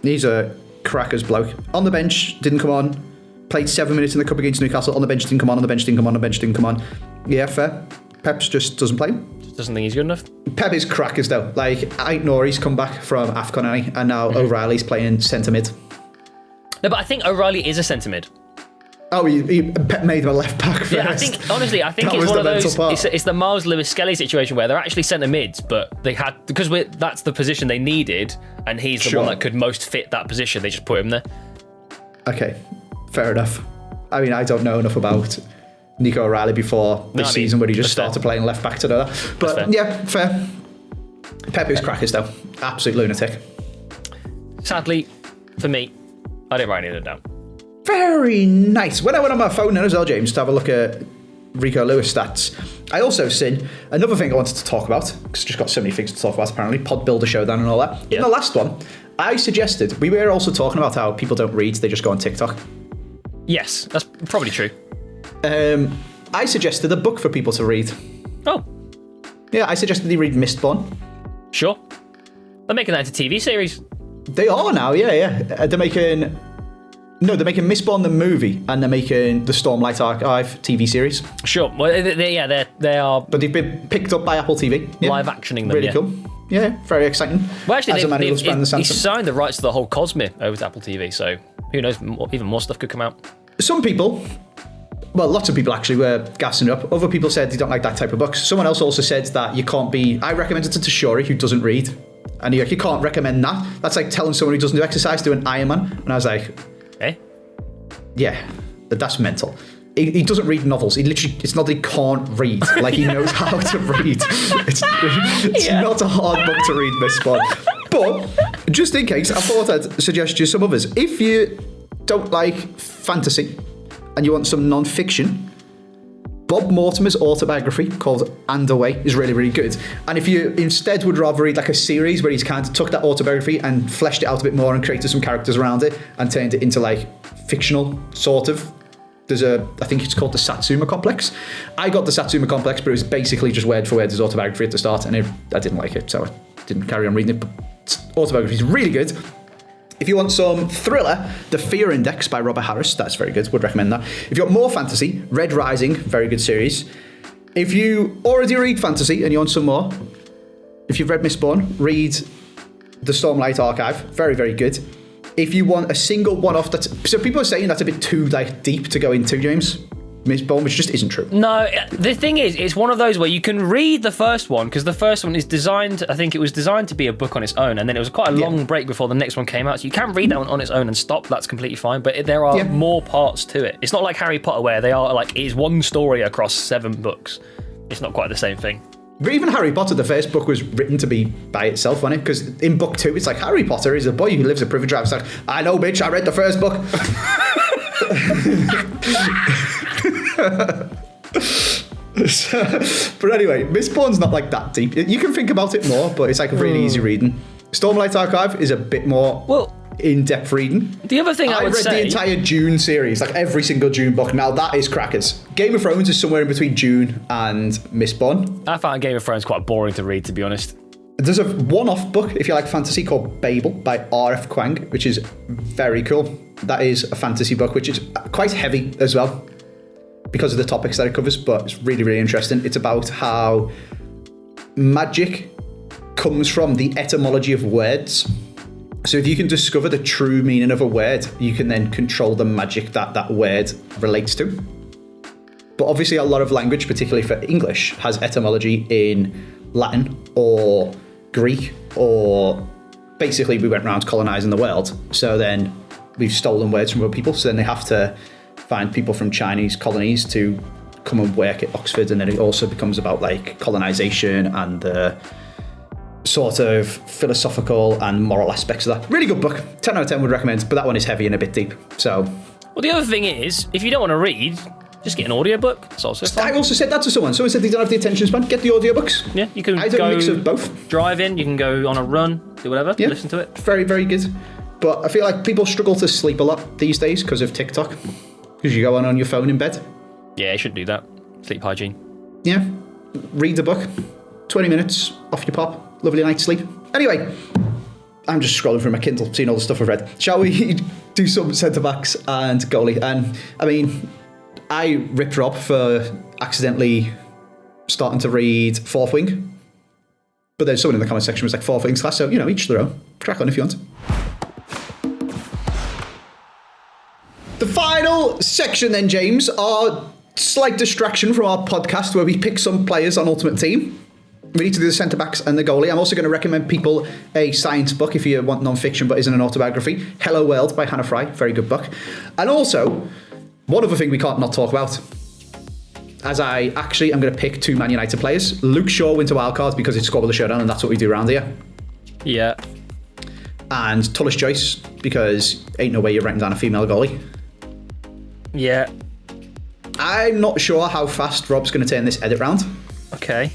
He's a crackers bloke. On the bench, didn't come on. Played 7 minutes in the cup against Newcastle. On the bench, didn't come on. On the bench, didn't come on. On the bench, didn't come on. Yeah, fair. Pep's just doesn't play. Just doesn't think he's good enough. Pep is crackers, though. Like, I know he's come back from AFCON, hasn't he? And now O'Reilly's playing centre mid. No, but I think O'Reilly is a centre mid. Oh, Pep made him a left back first. Yeah, I think That it's was one the of those. mental part. It's the Miles Lewis-Skelly situation where they're actually centre mids, but they had that's the position they needed, and he's the one that could most fit that position. They just put him there. Okay, fair enough. I mean, I don't know enough about Nico O'Reilly before this season, where he just started playing left back to do that. But yeah, fair. Pep is crackers, though. Absolute lunatic. Sadly, for me, I didn't write any of them down. Very nice. When I went on my phone then as well, James, to have a look at Rico Lewis stats, I also seen another thing I wanted to talk about, because I've just got so many things to talk about, apparently, pod builder showdown and all that. Yeah. In the last one, I suggested, we were also talking about how people don't read, they just go on TikTok. Yes, that's probably true. I suggested a book for people to read. Oh. Yeah, I suggested they read Mistborn. Sure. They're making that into TV series. They are now, yeah. They're making Mistborn the movie, and they're making the Stormlight Archive TV series. Sure. Well, they are. But they've been picked up by Apple TV. Yeah. Live actioning them. Really yeah. cool. Yeah, very exciting. Well, actually, As a man who loves Brandon he Sanson. signed the rights to the whole Cosmere over to Apple TV, so who knows, even more stuff could come out. Some people, well, lots of people actually were gassing it up. Other people said they don't like that type of books. Someone else also said that you can't be... I recommended it to Shori, who doesn't read. And you can't recommend that. That's like telling someone who doesn't do exercise to do an Ironman. And I was like... Eh? Yeah, that's mental. He doesn't read novels. He literally, it's not that he can't read. Like, he knows how to read. It's not a hard book to read, Miss Spot. But, just in case, I thought I'd suggest you some others. If you don't like fantasy and you want some non-fiction, Bob Mortimer's autobiography called And Away is really, really good. And if you instead would rather read like a series where he's kind of took that autobiography and fleshed it out a bit more and created some characters around it and turned it into like fictional sort of, I think it's called the Satsuma Complex. I got the Satsuma Complex, but it was basically just word for word his autobiography at the start, and I didn't like it, so I didn't carry on reading it. But autobiography is really good. If you want some thriller, The Fear Index by Robert Harris, that's very good, would recommend that. If you want more fantasy, Red Rising, very good series. If you already read fantasy and you want some more, if you've read Mistborn, read The Stormlight Archive, very, very good. If you want a single one-off, so people are saying that's a bit too like deep to go into, James. Mistborn, which just isn't true. No, the thing is, it's one of those where you can read the first one, because the first one is designed, I think it was designed to be a book on its own, and then it was quite a long break before the next one came out, so you can read that one on its own and stop, that's completely fine, but there are more parts to it. It's not like Harry Potter where they are like, it's one story across 7 books. It's not quite the same thing. But even Harry Potter, the first book was written to be by itself, wasn't it? Because in book 2, it's like, Harry Potter is a boy who lives a privileged life. It's like, I know, bitch, I read the first book. But anyway, Mistborn's not like that deep. You can think about it more, but it's like really easy reading. Stormlight Archive is a bit more in-depth reading. The other thing I would say... I read the entire Dune series, like every single Dune book. Now that is crackers. Game of Thrones is somewhere in between Dune and Mistborn. I found Game of Thrones quite boring to read, to be honest. There's a one-off book, if you like fantasy, called Babel by R.F. Kuang, which is very cool. That is a fantasy book, which is quite heavy as well, because of the topics that it covers, but it's really, really interesting. It's about how magic comes from the etymology of words. So if you can discover the true meaning of a word, you can then control the magic that that word relates to. But obviously a lot of language, particularly for English, has etymology in Latin or Greek, or basically we went around colonizing the world. So then we've stolen words from other people. So then they have to find people from Chinese colonies to come and work at Oxford. And then it also becomes about like colonization and the sort of philosophical and moral aspects of that. Really good book. 10 out of 10 would recommend, but that one is heavy and a bit deep. So, well, the other thing is, if you don't want to read, just get an audiobook. It's also fun. I also said that to someone. Someone said they don't have the attention span. Get the audiobooks. Yeah, you can I do go a mix of both. Drive in, you can go on a run, do whatever, listen to it. Very, very good. But I feel like people struggle to sleep a lot these days because of TikTok. Because you go on your phone in bed. Yeah, you should do that. Sleep hygiene. Yeah. Read the book. 20 minutes off your pop. Lovely night's sleep. Anyway, I'm just scrolling through my Kindle, seeing all the stuff I've read. Shall we do some centre-backs and goalie? And, I mean, I ripped Rob for accidentally starting to read Fourth Wing. But then someone in the comment section was like, Fourth Wing's class, so, you know, each their own. Crack on if you want. The final section then, James, our slight distraction from our podcast where we pick some players on Ultimate Team. We need to do the centre-backs and the goalie. I'm also going to recommend people a science book if you want non-fiction but isn't an autobiography. Hello World by Hannah Fry. Very good book. And also, one other thing we can't not talk about. I'm going to pick 2 Man United players. Luke Shaw went to wildcard because it's squad with the Showdown and that's what we do around here. Yeah. And Tullis Joyce because ain't no way you're writing down a female goalie. Yeah. I'm not sure how fast Rob's going to turn this edit round. Okay.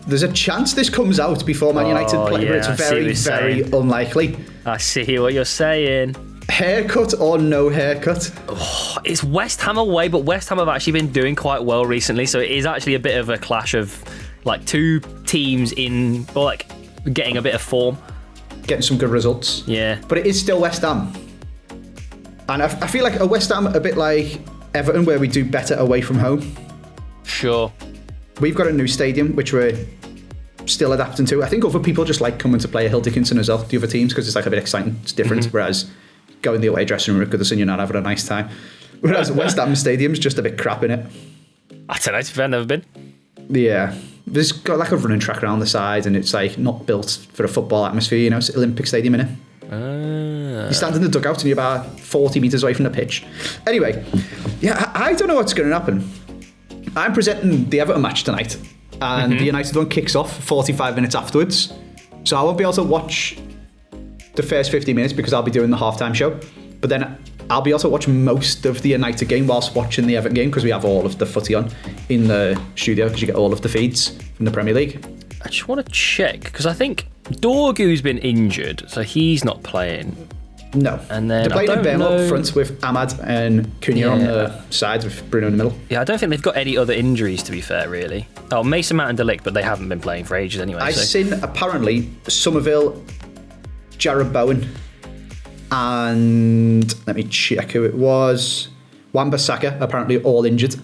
There's a chance this comes out before Man United play, but it's very, very unlikely. I see what you're saying. Haircut or no haircut? Oh, it's West Ham away, but West Ham have actually been doing quite well recently, so it is actually a bit of a clash of like 2 teams in, or like getting a bit of form. Getting some good results. Yeah. But it is still West Ham. And I feel like a West Ham a bit like Everton, where we do better away from home. Sure. We've got a new stadium, which we're still adapting to. I think other people just like coming to play a Hill Dickinson as well, the other teams, because it's like a bit exciting. It's different. Whereas going the away dressing room at Goodison, you're not having a nice time. Whereas West Ham Stadium's just a bit crap in it. I don't know, to be fair, I've never been. Yeah. There's got like a running track around the side, and it's like not built for a football atmosphere, you know, it's Olympic Stadium, innit? You stand in the dugout and you're about 40 metres away from the pitch. Anyway, yeah, I don't know what's going to happen. I'm presenting the Everton match tonight, and the United one kicks off 45 minutes afterwards. So I won't be able to watch the first 50 minutes because I'll be doing the halftime show. But then I'll be able to watch most of the United game whilst watching the Everton game, because we have all of the footy on in the studio, because you get all of the feeds from the Premier League. I just want to check, because I think Dorgu's been injured, so he's not playing. No. And then they're playing in Burnley up front with Ahmad and Cunha on the sides with Bruno in the middle. Yeah, I don't think they've got any other injuries, to be fair, really. Oh, Mason Mount and De Ligt, but they haven't been playing for ages anyway. I've seen, apparently, Somerville, Jarrod Bowen, and let me check who it was. Wan-Bissaka, apparently all injured.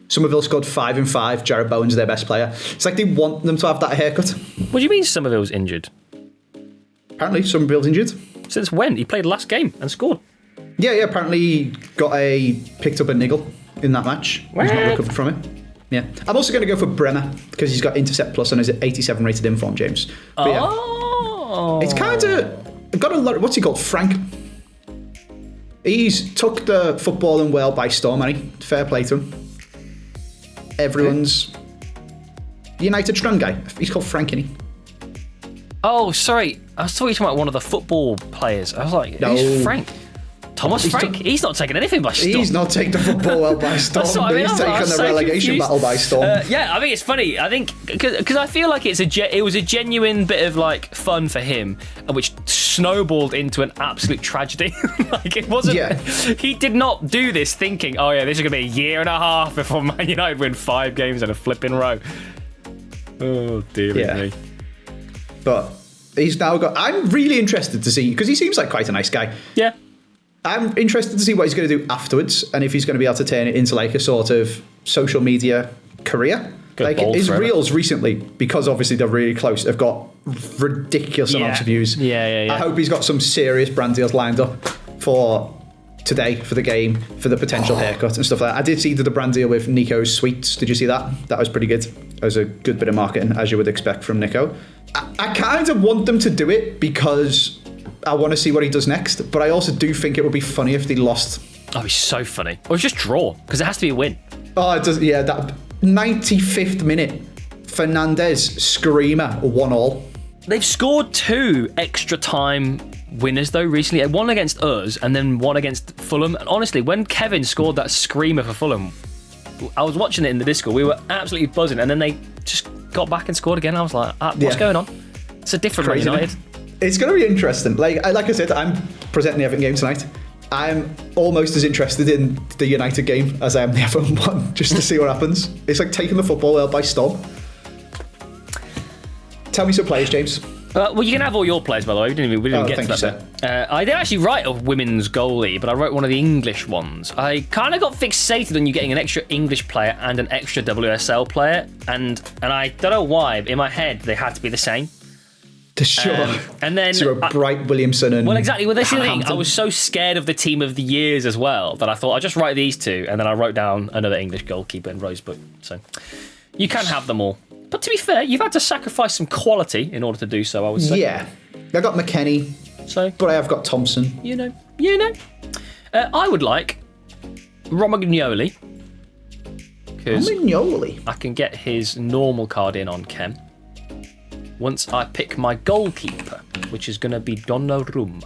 Somerville scored 5 in 5. Jarrod Bowen's their best player. It's like they want them to have that haircut. What do you mean Somerville's injured? Apparently Somerville's injured. Since when? He played last game and scored. Yeah, apparently he picked up a niggle in that match. He's not recovered from it. Yeah. I'm also going to go for Bremer, because he's got Intercept Plus and is 87 rated inform, James. But it's kind of got a lot. What's he called? Frank. He's took the footballing world by storm, hasn't he? Fair play to him. Everyone's United strong guy. He's called Frank, isn't he? Oh, sorry. I was talking about one of the football players. I was like, No. who's Frank? Thomas Frank? He's not taking anything by storm. He's not taking the football world by storm. That's what I mean. He's taking the relegation battle by storm. Yeah, I think it's funny. I think because I feel like it was a genuine bit of like fun for him, which snowballed into an absolute tragedy. Like it wasn't. Yeah. He did not do this thinking, oh yeah, this is gonna be a year and a half before Man United win 5 games in a flipping row. Oh dear me. But he's now got. I'm really interested to see, because he seems like quite a nice guy. Yeah. I'm interested to see what he's going to do afterwards, and if he's going to be able to turn it into like a sort of social media career. Like his reels recently, because obviously they're really close, have got ridiculous amounts of views. Yeah. I hope he's got some serious brand deals lined up for today, for the game, for the potential haircut and stuff like that. I did see the brand deal with Nico's Sweets. Did you see that? That was pretty good. That was a good bit of marketing, as you would expect from Nico. I kind of want them to do it because I want to see what he does next, but I also do think it would be funny if they lost. Oh, he's so funny. Or just draw, because it has to be a win. Oh, it does. Yeah, that 95th minute, Fernandez screamer 1-1. They've scored 2 extra time winners though recently. One against us and then one against Fulham. And honestly, when Kevin scored that screamer for Fulham, I was watching it in the Discord. We were absolutely buzzing, and then they just got back and scored again. I was like, what's going on? It's a different Man United. It's going to be interesting. Like I said, I'm presenting the Everton game tonight. I'm almost as interested in the United game as I am the Everton one, just to see what happens. It's like taking the football world by storm. Tell me some players, James. Well, you can have all your players, by the way. We didn't get to that bit. I didn't actually write a women's goalie, but I wrote one of the English ones. I kind of got fixated on you getting an extra English player and an extra WSL player, and I don't know why, but in my head they had to be the same. Sure. And then so Bright Williamson and well, exactly. Well, this is the thing. I was so scared of the team of the years as well that I thought I'll just write these 2, and then I wrote down another English goalkeeper in Rosebud. So you can have them all. But to be fair, you've had to sacrifice some quality in order to do so, I would say. Yeah. I got McKennie, but I have got Thompson. You know. I would like Romagnoli. Romagnoli? I can get his normal card in on Kem once I pick my goalkeeper, which is going to be Donnarumma.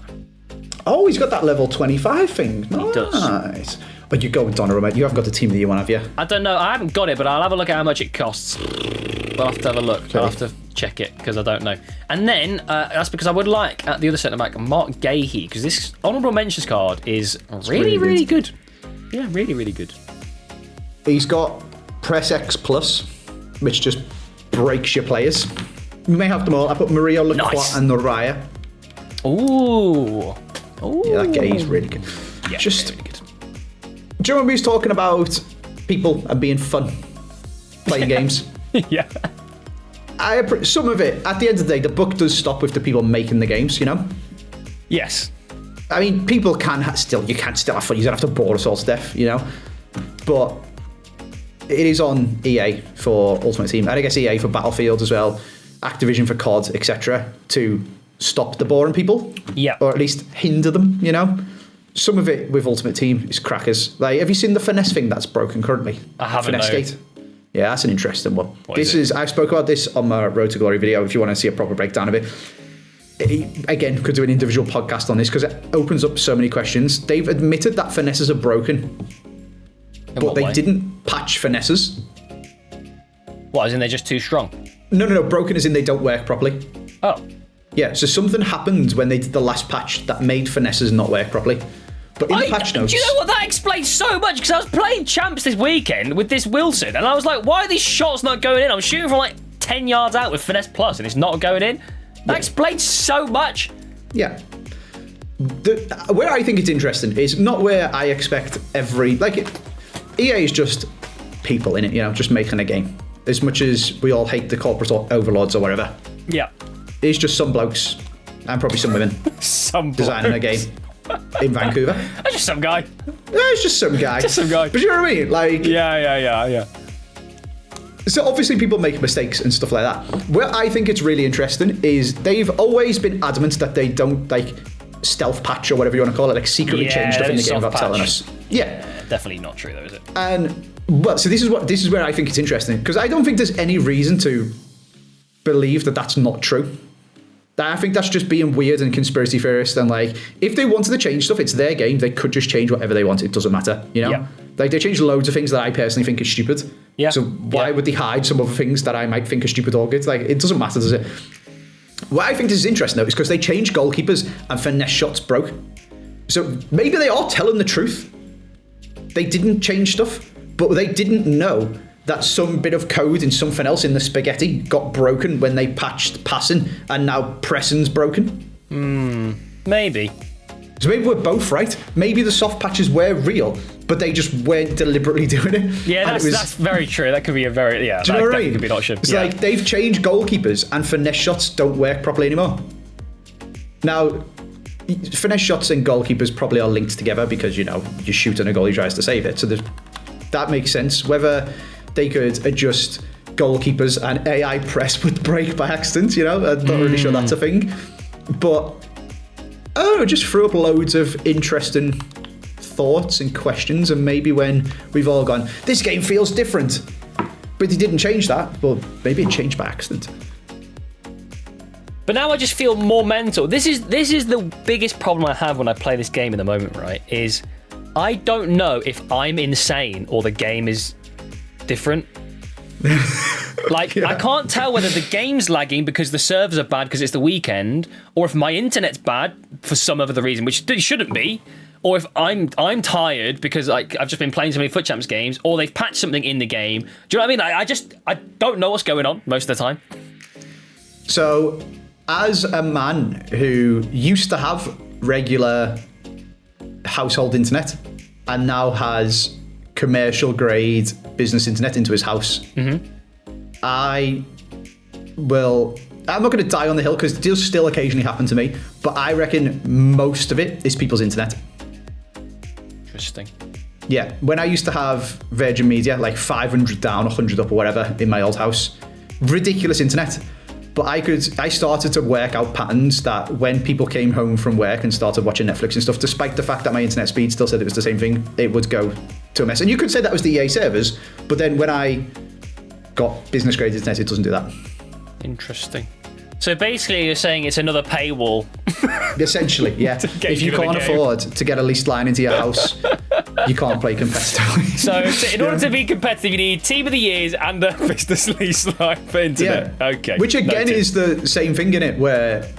Oh, he's got that level 25 thing. Nice. He does. But you go with Donnarumma. You haven't got the team that you want, have you? I don't know. I haven't got it, but I'll have a look at how much it costs. I'll have to have a look. Okay. I'll have to check it because I don't know. And then that's because I would like at the other centre back Mark Gahey, because this honourable mentions card is really good. Yeah, really good. He's got Press X Plus, which just breaks your players. You may have them all. I put Maria Lacroix and Noraya. Ooh. Yeah, that Gahey's really good. Yeah, just really good. Do you remember he was talking about people and being fun, playing games? Yeah. some of it, at the end of the day, the buck does stop with the people making the games, you know? Yes. I mean, people can still have fun. You don't have to bore us all to death, you know? But it is on EA for Ultimate Team, and I guess EA for Battlefield as well, Activision for COD, etc., to stop the boring people. Yeah. Or at least hinder them, you know? Some of it with Ultimate Team is crackers. Like, have you seen the finesse thing that's broken currently? I haven't. Finesse Gate. Yeah, that's an interesting one. This is I spoke about this on my Road to Glory video. If you want to see a proper breakdown of it, again, could do an individual podcast on this because it opens up so many questions. They've admitted that finesses are broken, but they didn't patch finesses. What, as in they're just too strong? No. Broken as in they don't work properly. Oh. Yeah, so something happened when they did the last patch that made finesses not work properly. But in the patch notes... Do you know what? That explains so much, because I was playing Champs this weekend with this Wilson, and I was like, why are these shots not going in? I'm shooting from like 10 yards out with Finesse Plus, and it's not going in. That explains so much. Yeah. Where I think it's interesting is not where I expect EA is just people in it, you know, just making a game. As much as we all hate the corporate overlords or whatever. Yeah. It's just some blokes, and probably some women, designing a game in Vancouver. That's just some guy. Yeah, it's just some guy. Just some guy. But you know what I mean? Like, Yeah. So obviously people make mistakes and stuff like that. Where I think it's really interesting is they've always been adamant that they don't like stealth patch or whatever you want to call it, like secretly change stuff in the game without telling us. Yeah. Definitely not true though, is it? So this is where I think it's interesting, because I don't think there's any reason to believe that that's not true. I think that's just being weird and conspiracy theorist, and like, if they wanted to change stuff, it's their game. They could just change whatever they want. It doesn't matter, you know? Yeah. Like, they change loads of things that I personally think is stupid. Yeah. So why would they hide some other things that I might think are stupid or good? Like, it doesn't matter, does it? What I think this is interesting, though, is because they changed goalkeepers and finesse shots broke. So maybe they are telling the truth. They didn't change stuff, but they didn't know that some bit of code in something else in the spaghetti got broken when they patched passing, and now pressing's broken. Maybe. So maybe we're both right. Maybe the soft patches were real, but they just weren't deliberately doing it. Yeah, that's very true. That could be a very, yeah, do you know what I mean? Could be an option. It's like they've changed goalkeepers and finesse shots don't work properly anymore. Now, finesse shots and goalkeepers probably are linked together because, you know, you shoot and a goalie tries to save it. So that makes sense. Whether they could adjust goalkeepers and AI press would break by accident, you know? I'm not really sure that's a thing. But, I don't know, just threw up loads of interesting thoughts and questions, and maybe when we've all gone, this game feels different, but they didn't change that, well, maybe it changed by accident. But now I just feel more mental. This is the biggest problem I have when I play this game at the moment, right? Is I don't know if I'm insane or the game is different. Like, I can't tell whether the game's lagging because the servers are bad because it's the weekend, or if my internet's bad for some other reason, which it shouldn't be, or if I'm tired because I've just been playing so many Foot Champs games, or they've patched something in the game. Do you know what I mean? I don't know what's going on most of the time. So, as a man who used to have regular household internet and now has commercial grade business internet into his house, I'm not going to die on the hill because it does still occasionally happen to me, but I reckon most of it is people's internet. Interesting. Yeah, when I used to have Virgin Media, like 500 down, 100 up or whatever in my old house, ridiculous internet. But I started to work out patterns that when people came home from work and started watching Netflix and stuff, despite the fact that my internet speed still said it was the same thing, it would go to a mess. And you could say that was the EA servers, but then when I got business grade internet, it doesn't do that. Interesting. So basically you're saying it's another paywall. Essentially, yeah. If you can't afford to get a leased line into your house, you can't play competitively. So in order to be competitive, you need Team of the Years and a business lease line for internet. Yeah. Okay. Which again is the same thing, innit? Where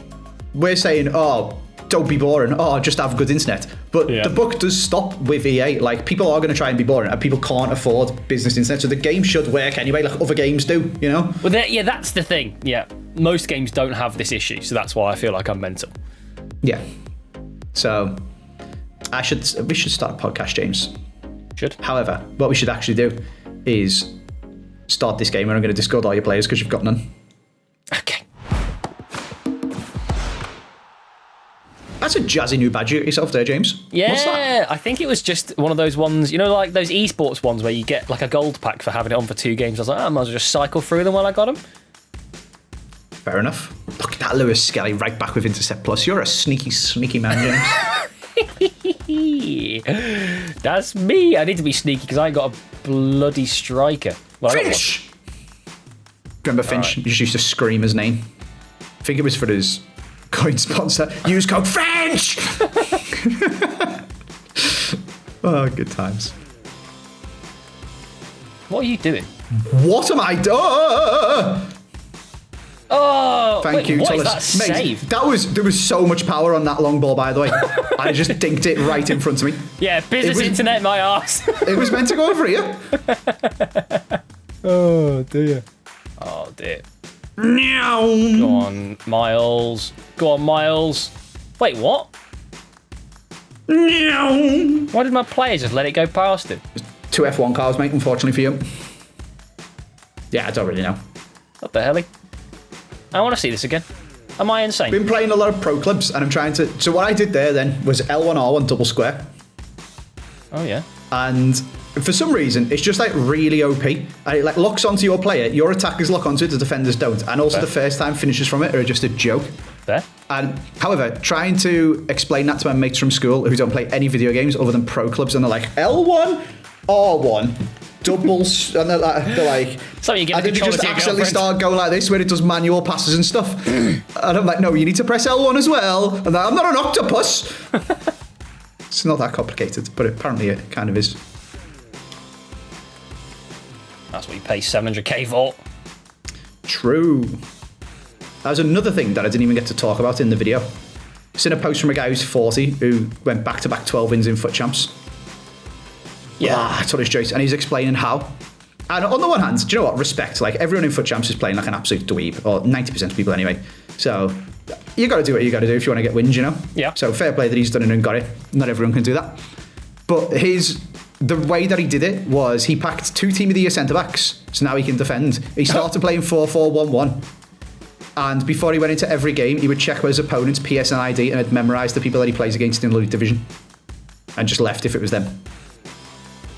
we're saying, oh, don't be boring. Oh, just have good internet. But the buck does stop with EA. Like, people are going to try and be boring, and people can't afford business internet. So the game should work anyway, like other games do, you know? Well, that's the thing. Yeah. Most games don't have this issue, so that's why I feel like I'm mental. Yeah. So we should start a podcast, James. Should. However, what we should actually do is start this game, and I'm going to Discord all your players because you've got none. Okay. That's a jazzy new badge you got yourself there, James. Yeah, What's that? I think it was just one of those ones, you know, like those esports ones where you get like a gold pack for having it on for 2 games. I was like, I might as well just cycle through them while I got them. Fair enough. Look at that Lewis Skelly right back with Intercept Plus. You're a sneaky, sneaky man, James. That's me. I need to be sneaky because I ain't got a bloody striker. Well, Finch! Remember Finch? He just used to scream his name. I think it was for his coin sponsor. Use code French! Oh, good times. What are you doing? What am I doing? Oh, Thank you, what is Tullis. that Mate, save? there was so much power on that long ball, by the way. I just dinked it right in front of me. Yeah, business internet, my arse. It was meant to go over here. Oh dear. Oh dear. No. Go on, Miles. Go on, Miles. Wait, what? No. Why did my player just let it go past him? 2 F1 cars, mate, unfortunately for you. Yeah, I don't really know. What the hell? I want to see this again. Am I insane? Been playing a lot of pro clubs, and I'm trying to. So what I did there then was L1 R1 double square, Oh yeah. and for some reason it's just like really OP. And it like locks onto your player. Your attackers lock onto it, the defenders don't. And also Fair. the first time finishes from it are just a joke. There. And however, trying to explain that to my mates from school who don't play any video games other than pro clubs, and they're like L1 R1. Doubles, and they're like, So you give and then the they just controller to your accidentally girlfriend. start going like this, where it does manual passes and stuff. And I'm like, no, you need to press L1 as well. And I'm not an octopus. It's not that complicated, but apparently it kind of is. That's what you pay 700k for. True. That was another thing that I didn't even get to talk about in the video. Seen a post from a guy who's 40 who went back-to-back 12 wins in foot champs. Yeah, that's what his choice. And he's explaining how. And on the one hand, do you know what? Respect. Like, everyone in foot champs is playing like an absolute dweeb, or 90% of people anyway. So you got to do what you got to do if you want to get wins, you know? Yeah. So fair play that he's done it and got it. Not everyone can do that. But the way that he did it was he packed 2 team of the year centre backs, so now he can defend. He started playing 4-4-1-1. And before he went into every game, he would check his opponent's PSN ID and had memorised the people that he plays against in the Elite Division. And just left if it was them.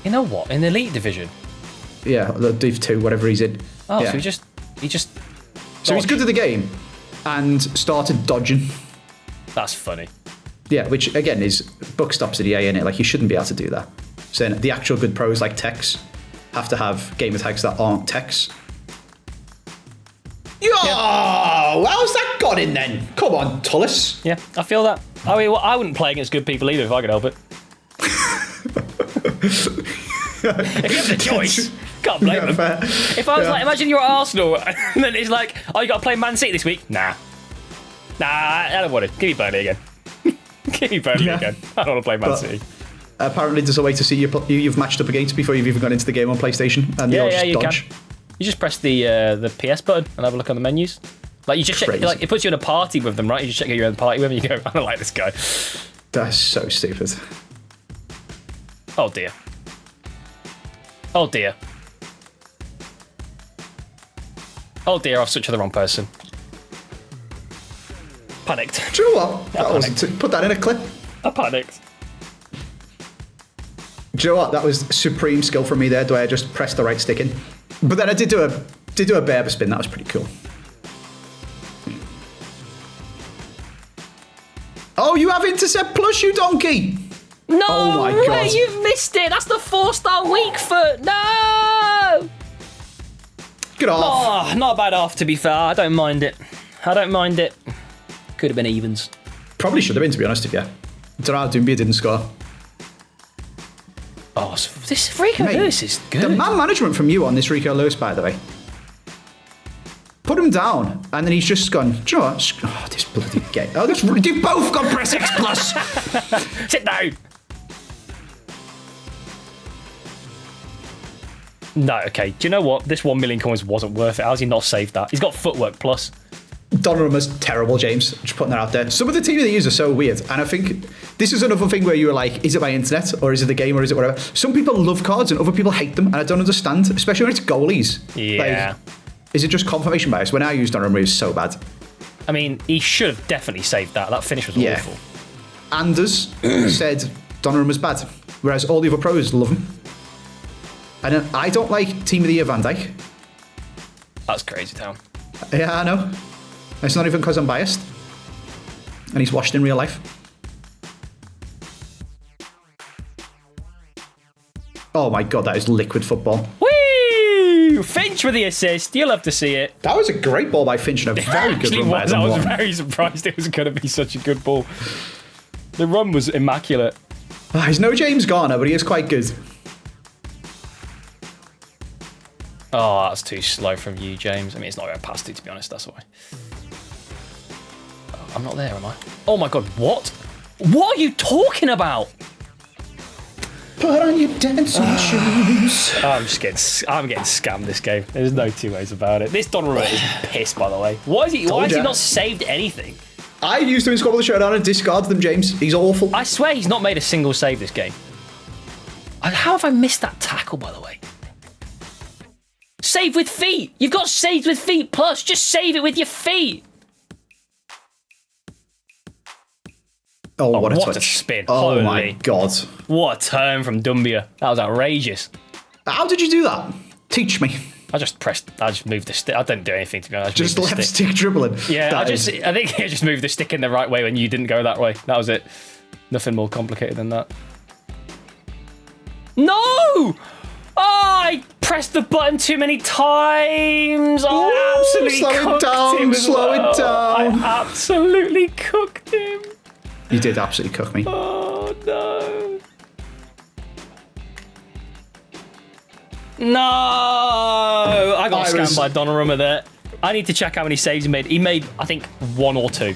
You know what? In the Elite Division. Yeah, the Div 2, whatever he's in. Oh, yeah. so he just. So he's good at the game and started dodging. That's funny. Yeah, which again is buck stops at EA, innit? Like, you shouldn't be able to do that. So the actual good pros like Tex have to have gamer tags that aren't Tex. Yo! How's that got in then? Come on, Tullis. Yeah, I feel that. I mean, well, I wouldn't play against good people either if I could help it. If you have the choice, can't blame them. Fair. If I was like, imagine you're at Arsenal, and then it's like, oh, you got to play Man City this week? Nah, I don't want it. Give me Burnley again. Give me Burnley again. I don't want to play Man City. Apparently, there's a way to see you've matched up against before you've even gone into the game on PlayStation, and they'll just you dodge. can. You just press the PS button and have a look on the menus. Like you just check, Crazy. like it puts you in a party with them, right? You just check you're in the party with them. You go, I don't like this guy. That's so stupid. Oh dear. Oh dear. Oh dear, I've switched to the wrong person. Panicked. Do you know what? That wasn't put that in a clip. I panicked. Do you know what? That was supreme skill from me there. Do I just press the right stick in? But then I did do a Berber spin. That was pretty cool. Oh, you have Intercept Plus, you donkey! No Oh my way, God. you've missed it. That's the 4-star weak foot. No! Get off. Oh, not a bad off, to be fair. I don't mind it. Could have been evens. Probably should have been, to be honest with you. Don't know how Doumbia didn't score. Oh, this Rico Mate, Lewis is good. The man management from you on this Rico Lewis, by the way. Put him down, and then he's just gone, do you know what? Oh, this bloody game. Oh, you've both got press X plus. Sit down. No, okay. Do you know what? This 1 million coins wasn't worth it. How's he not saved that? He's got footwork plus. Donnarumma's terrible, James. Just putting that out there. Some of the team they use are so weird, and I think this is another thing where you were like, is it my internet, or is it the game, or is it whatever? Some people love cards, and other people hate them, and I don't understand, especially when it's goalies. Yeah. Like, Is it just confirmation bias? When I used Donnarumma, it was so bad. I mean, he should have definitely saved that. That finish was awful. Anders said Donnarumma's bad, whereas all the other pros love him. And I don't like Team of the Year Van Dijk. That's crazy town. Yeah, I know. It's not even because I'm biased. And he's washed in real life. Oh my god, that is liquid football. Whee! Finch with the assist. You'll have to see it. That was a great ball by Finch and a very good run by I was very surprised it was going to be such a good ball. The run was immaculate. He's no James Garner, but he is quite good. Oh, that's too slow from you, James. I mean, it's not going past it, to be honest, that's why. Oh, I'm not there, am I? Oh my god, what? What are you talking about? Put on your dancing shoes. I'm getting scammed this game. There's no two ways about it. This Donnarumma is pissed, by the way. Why has he not saved anything? I used him in Squad of the Showdown and discarded them, James. He's awful. I swear he's not made a single save this game. How have I missed that tackle, by the way? Save with feet. You've got saved with feet plus. Just save it with your feet. Oh, what a what touch. a spin. Oh Holy. my god. What a turn from Doumbia. That was outrageous. How did you do that? Teach me. I just moved the stick. I didn't do anything, to be honest. Just left stick dribbling. Yeah, I think I just moved the stick in the right way when you didn't go that way. That was it. Nothing more complicated than that. No! Oh, I pressed the button too many times. I absolutely cooked him. Slow it down. I absolutely cooked him. You did absolutely cook me. Oh, no. No! I got scammed by Donnarumma there. I need to check how many saves he made. He made, I think, 1 or 2,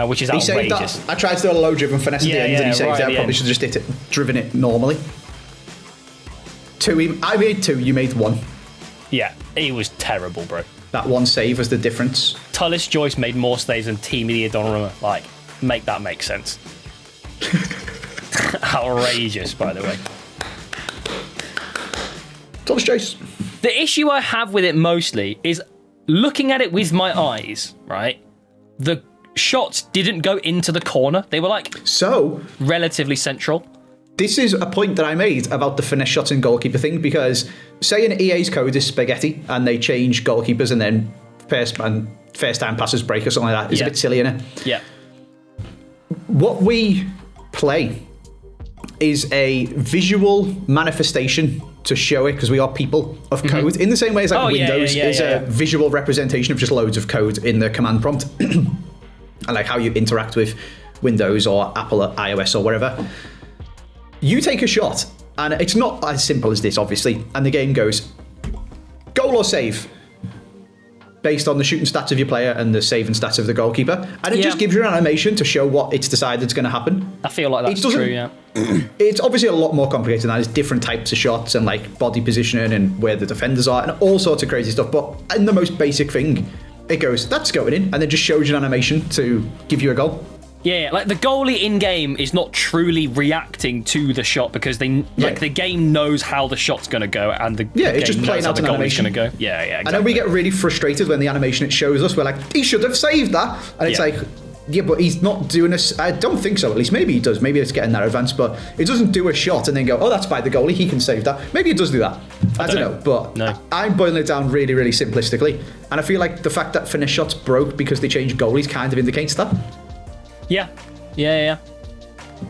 which is outrageous. I tried to do a low driven finesse at the end and he saved it. I probably should have just driven it normally. 2, I made 2, you made 1. Yeah, he was terrible, bro. That one save was the difference. Tullis Joyce made more saves than Team of the Year Donnarumma. Like, make that make sense. Outrageous, by the way. Tullis Joyce. The issue I have with it mostly is looking at it with my eyes, right? The shots didn't go into the corner. They were like relatively central. This is a point that I made about the finesse shots and goalkeeper thing, because say in EA's code is spaghetti and they change goalkeepers and then first time passes break or something like that. It's a bit silly, isn't it? Yeah. What we play is a visual manifestation to show it, because we are people of code, in the same way as Windows is a visual representation of just loads of code in the command prompt. And like how you interact with Windows or Apple or iOS or wherever. You take a shot, and it's not as simple as this, obviously, and the game goes goal or save based on the shooting stats of your player and the saving stats of the goalkeeper, and it just gives you an animation to show what it's decided is going to happen. I feel like that's true, yeah. It's obviously a lot more complicated than that. There's different types of shots and like body positioning and where the defenders are and all sorts of crazy stuff, but in the most basic thing, it goes, that's going in, and then just shows you an animation to give you a goal. Yeah, like the goalie in game is not truly reacting to the shot because the game knows how the shot's going to go and the it's just playing out an animation. Going to go. Yeah, exactly. And then we get really frustrated when the animation it shows us. We're like, he should have saved that, and it's like, yeah, but he's not doing this. I don't think so. At least maybe he does. Maybe it's getting that advanced, but it doesn't do a shot and then go, oh, that's by the goalie. He can save that. Maybe it does do that. I don't know, but I'm boiling it down really, really simplistically, and I feel like the fact that finesse shots broke because they changed goalies kind of indicates that. Yeah.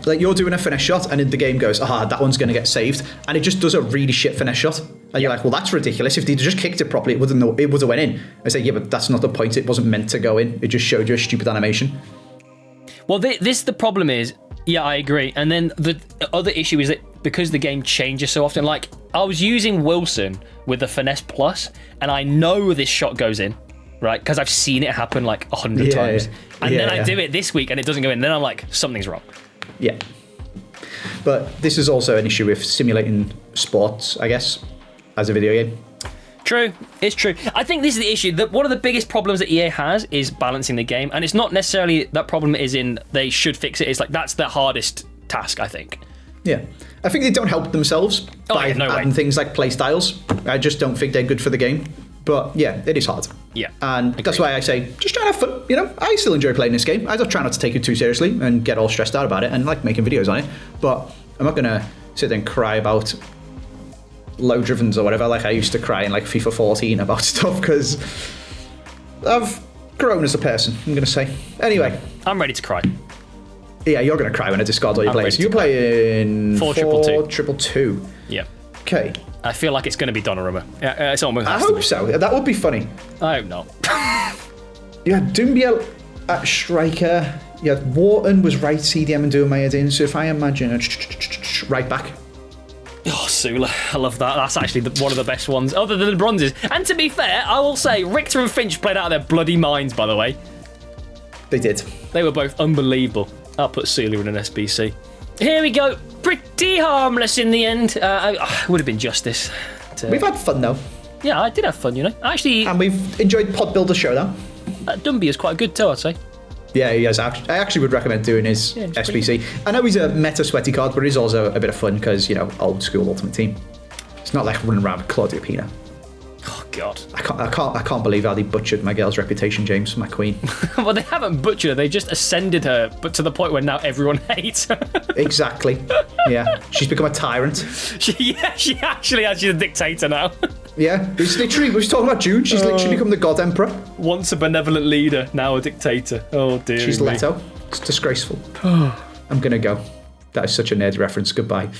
Like you're doing a finesse shot and the game goes, that one's going to get saved, and it just does a really shit finesse shot, and you're like, well, that's ridiculous. If they just kicked it properly, it would have went in. I say, yeah, but that's not the point. It wasn't meant to go in. It just showed you a stupid animation. Well, the problem is, I agree. And then the other issue is that because the game changes so often, like I was using Wilson with the finesse plus, and I know this shot goes in. Right, because I've seen it happen like 100 times. And then I do it this week and it doesn't go in. Then I'm like, something's wrong. Yeah. But this is also an issue with simulating sports, I guess, as a video game. True, it's true. I think this is the issue. That one of the biggest problems that EA has is balancing the game. And it's not necessarily that problem is in they should fix it. It's like that's the hardest task, I think. Yeah. I think they don't help themselves by adding things like play styles. I just don't think they're good for the game. But yeah, it is hard. Yeah. And that's why I say, just try and have fun. You know, I still enjoy playing this game. I just try not to take it too seriously and get all stressed out about it and like making videos on it. But I'm not going to sit there and cry about low drivens or whatever like I used to cry in like FIFA 14 about stuff, because I've grown as a person, I'm going to say. Anyway. I'm ready to cry. Yeah, you're going to cry when I discard all your players. You're playing 4-2-2. Yeah. Okay. I feel like it's going to be Donnarumma. It's almost. I hope so. That would be funny. I hope not. You had Doumbia at striker. You had Wharton was right CDM and doing my head in. So if I imagine a right back. Oh, Sula. I love that. That's actually one of the best ones, other than the bronzes. And to be fair, I will say, Richter and Finch played out of their bloody minds, by the way. They did. They were both unbelievable. I'll put Sula in an SBC. Here we go. Pretty harmless in the end. Would have been justice. We've had fun, though. Yeah, I did have fun, you know. And we've enjoyed Pod Builder Showdown. Doumbia is quite good too, I'd say. Yeah, he is. I actually would recommend doing his SBC. I know he's a meta sweaty card, but it is also a bit of fun because, you know, old school Ultimate Team. It's not like running around with Claudia Pina. Oh God! I can't believe how they butchered my girl's reputation, James, my queen. Well, they haven't butchered her; they just ascended her, but to the point where now everyone hates her. Exactly. Yeah, she's become a tyrant. She actually has. She's a dictator now. Yeah, it's literally. We were talking about June. She's literally become the God Emperor. Once a benevolent leader, now a dictator. Oh dear. She's Leto. It's disgraceful. I'm gonna go. That is such a nerd reference. Goodbye.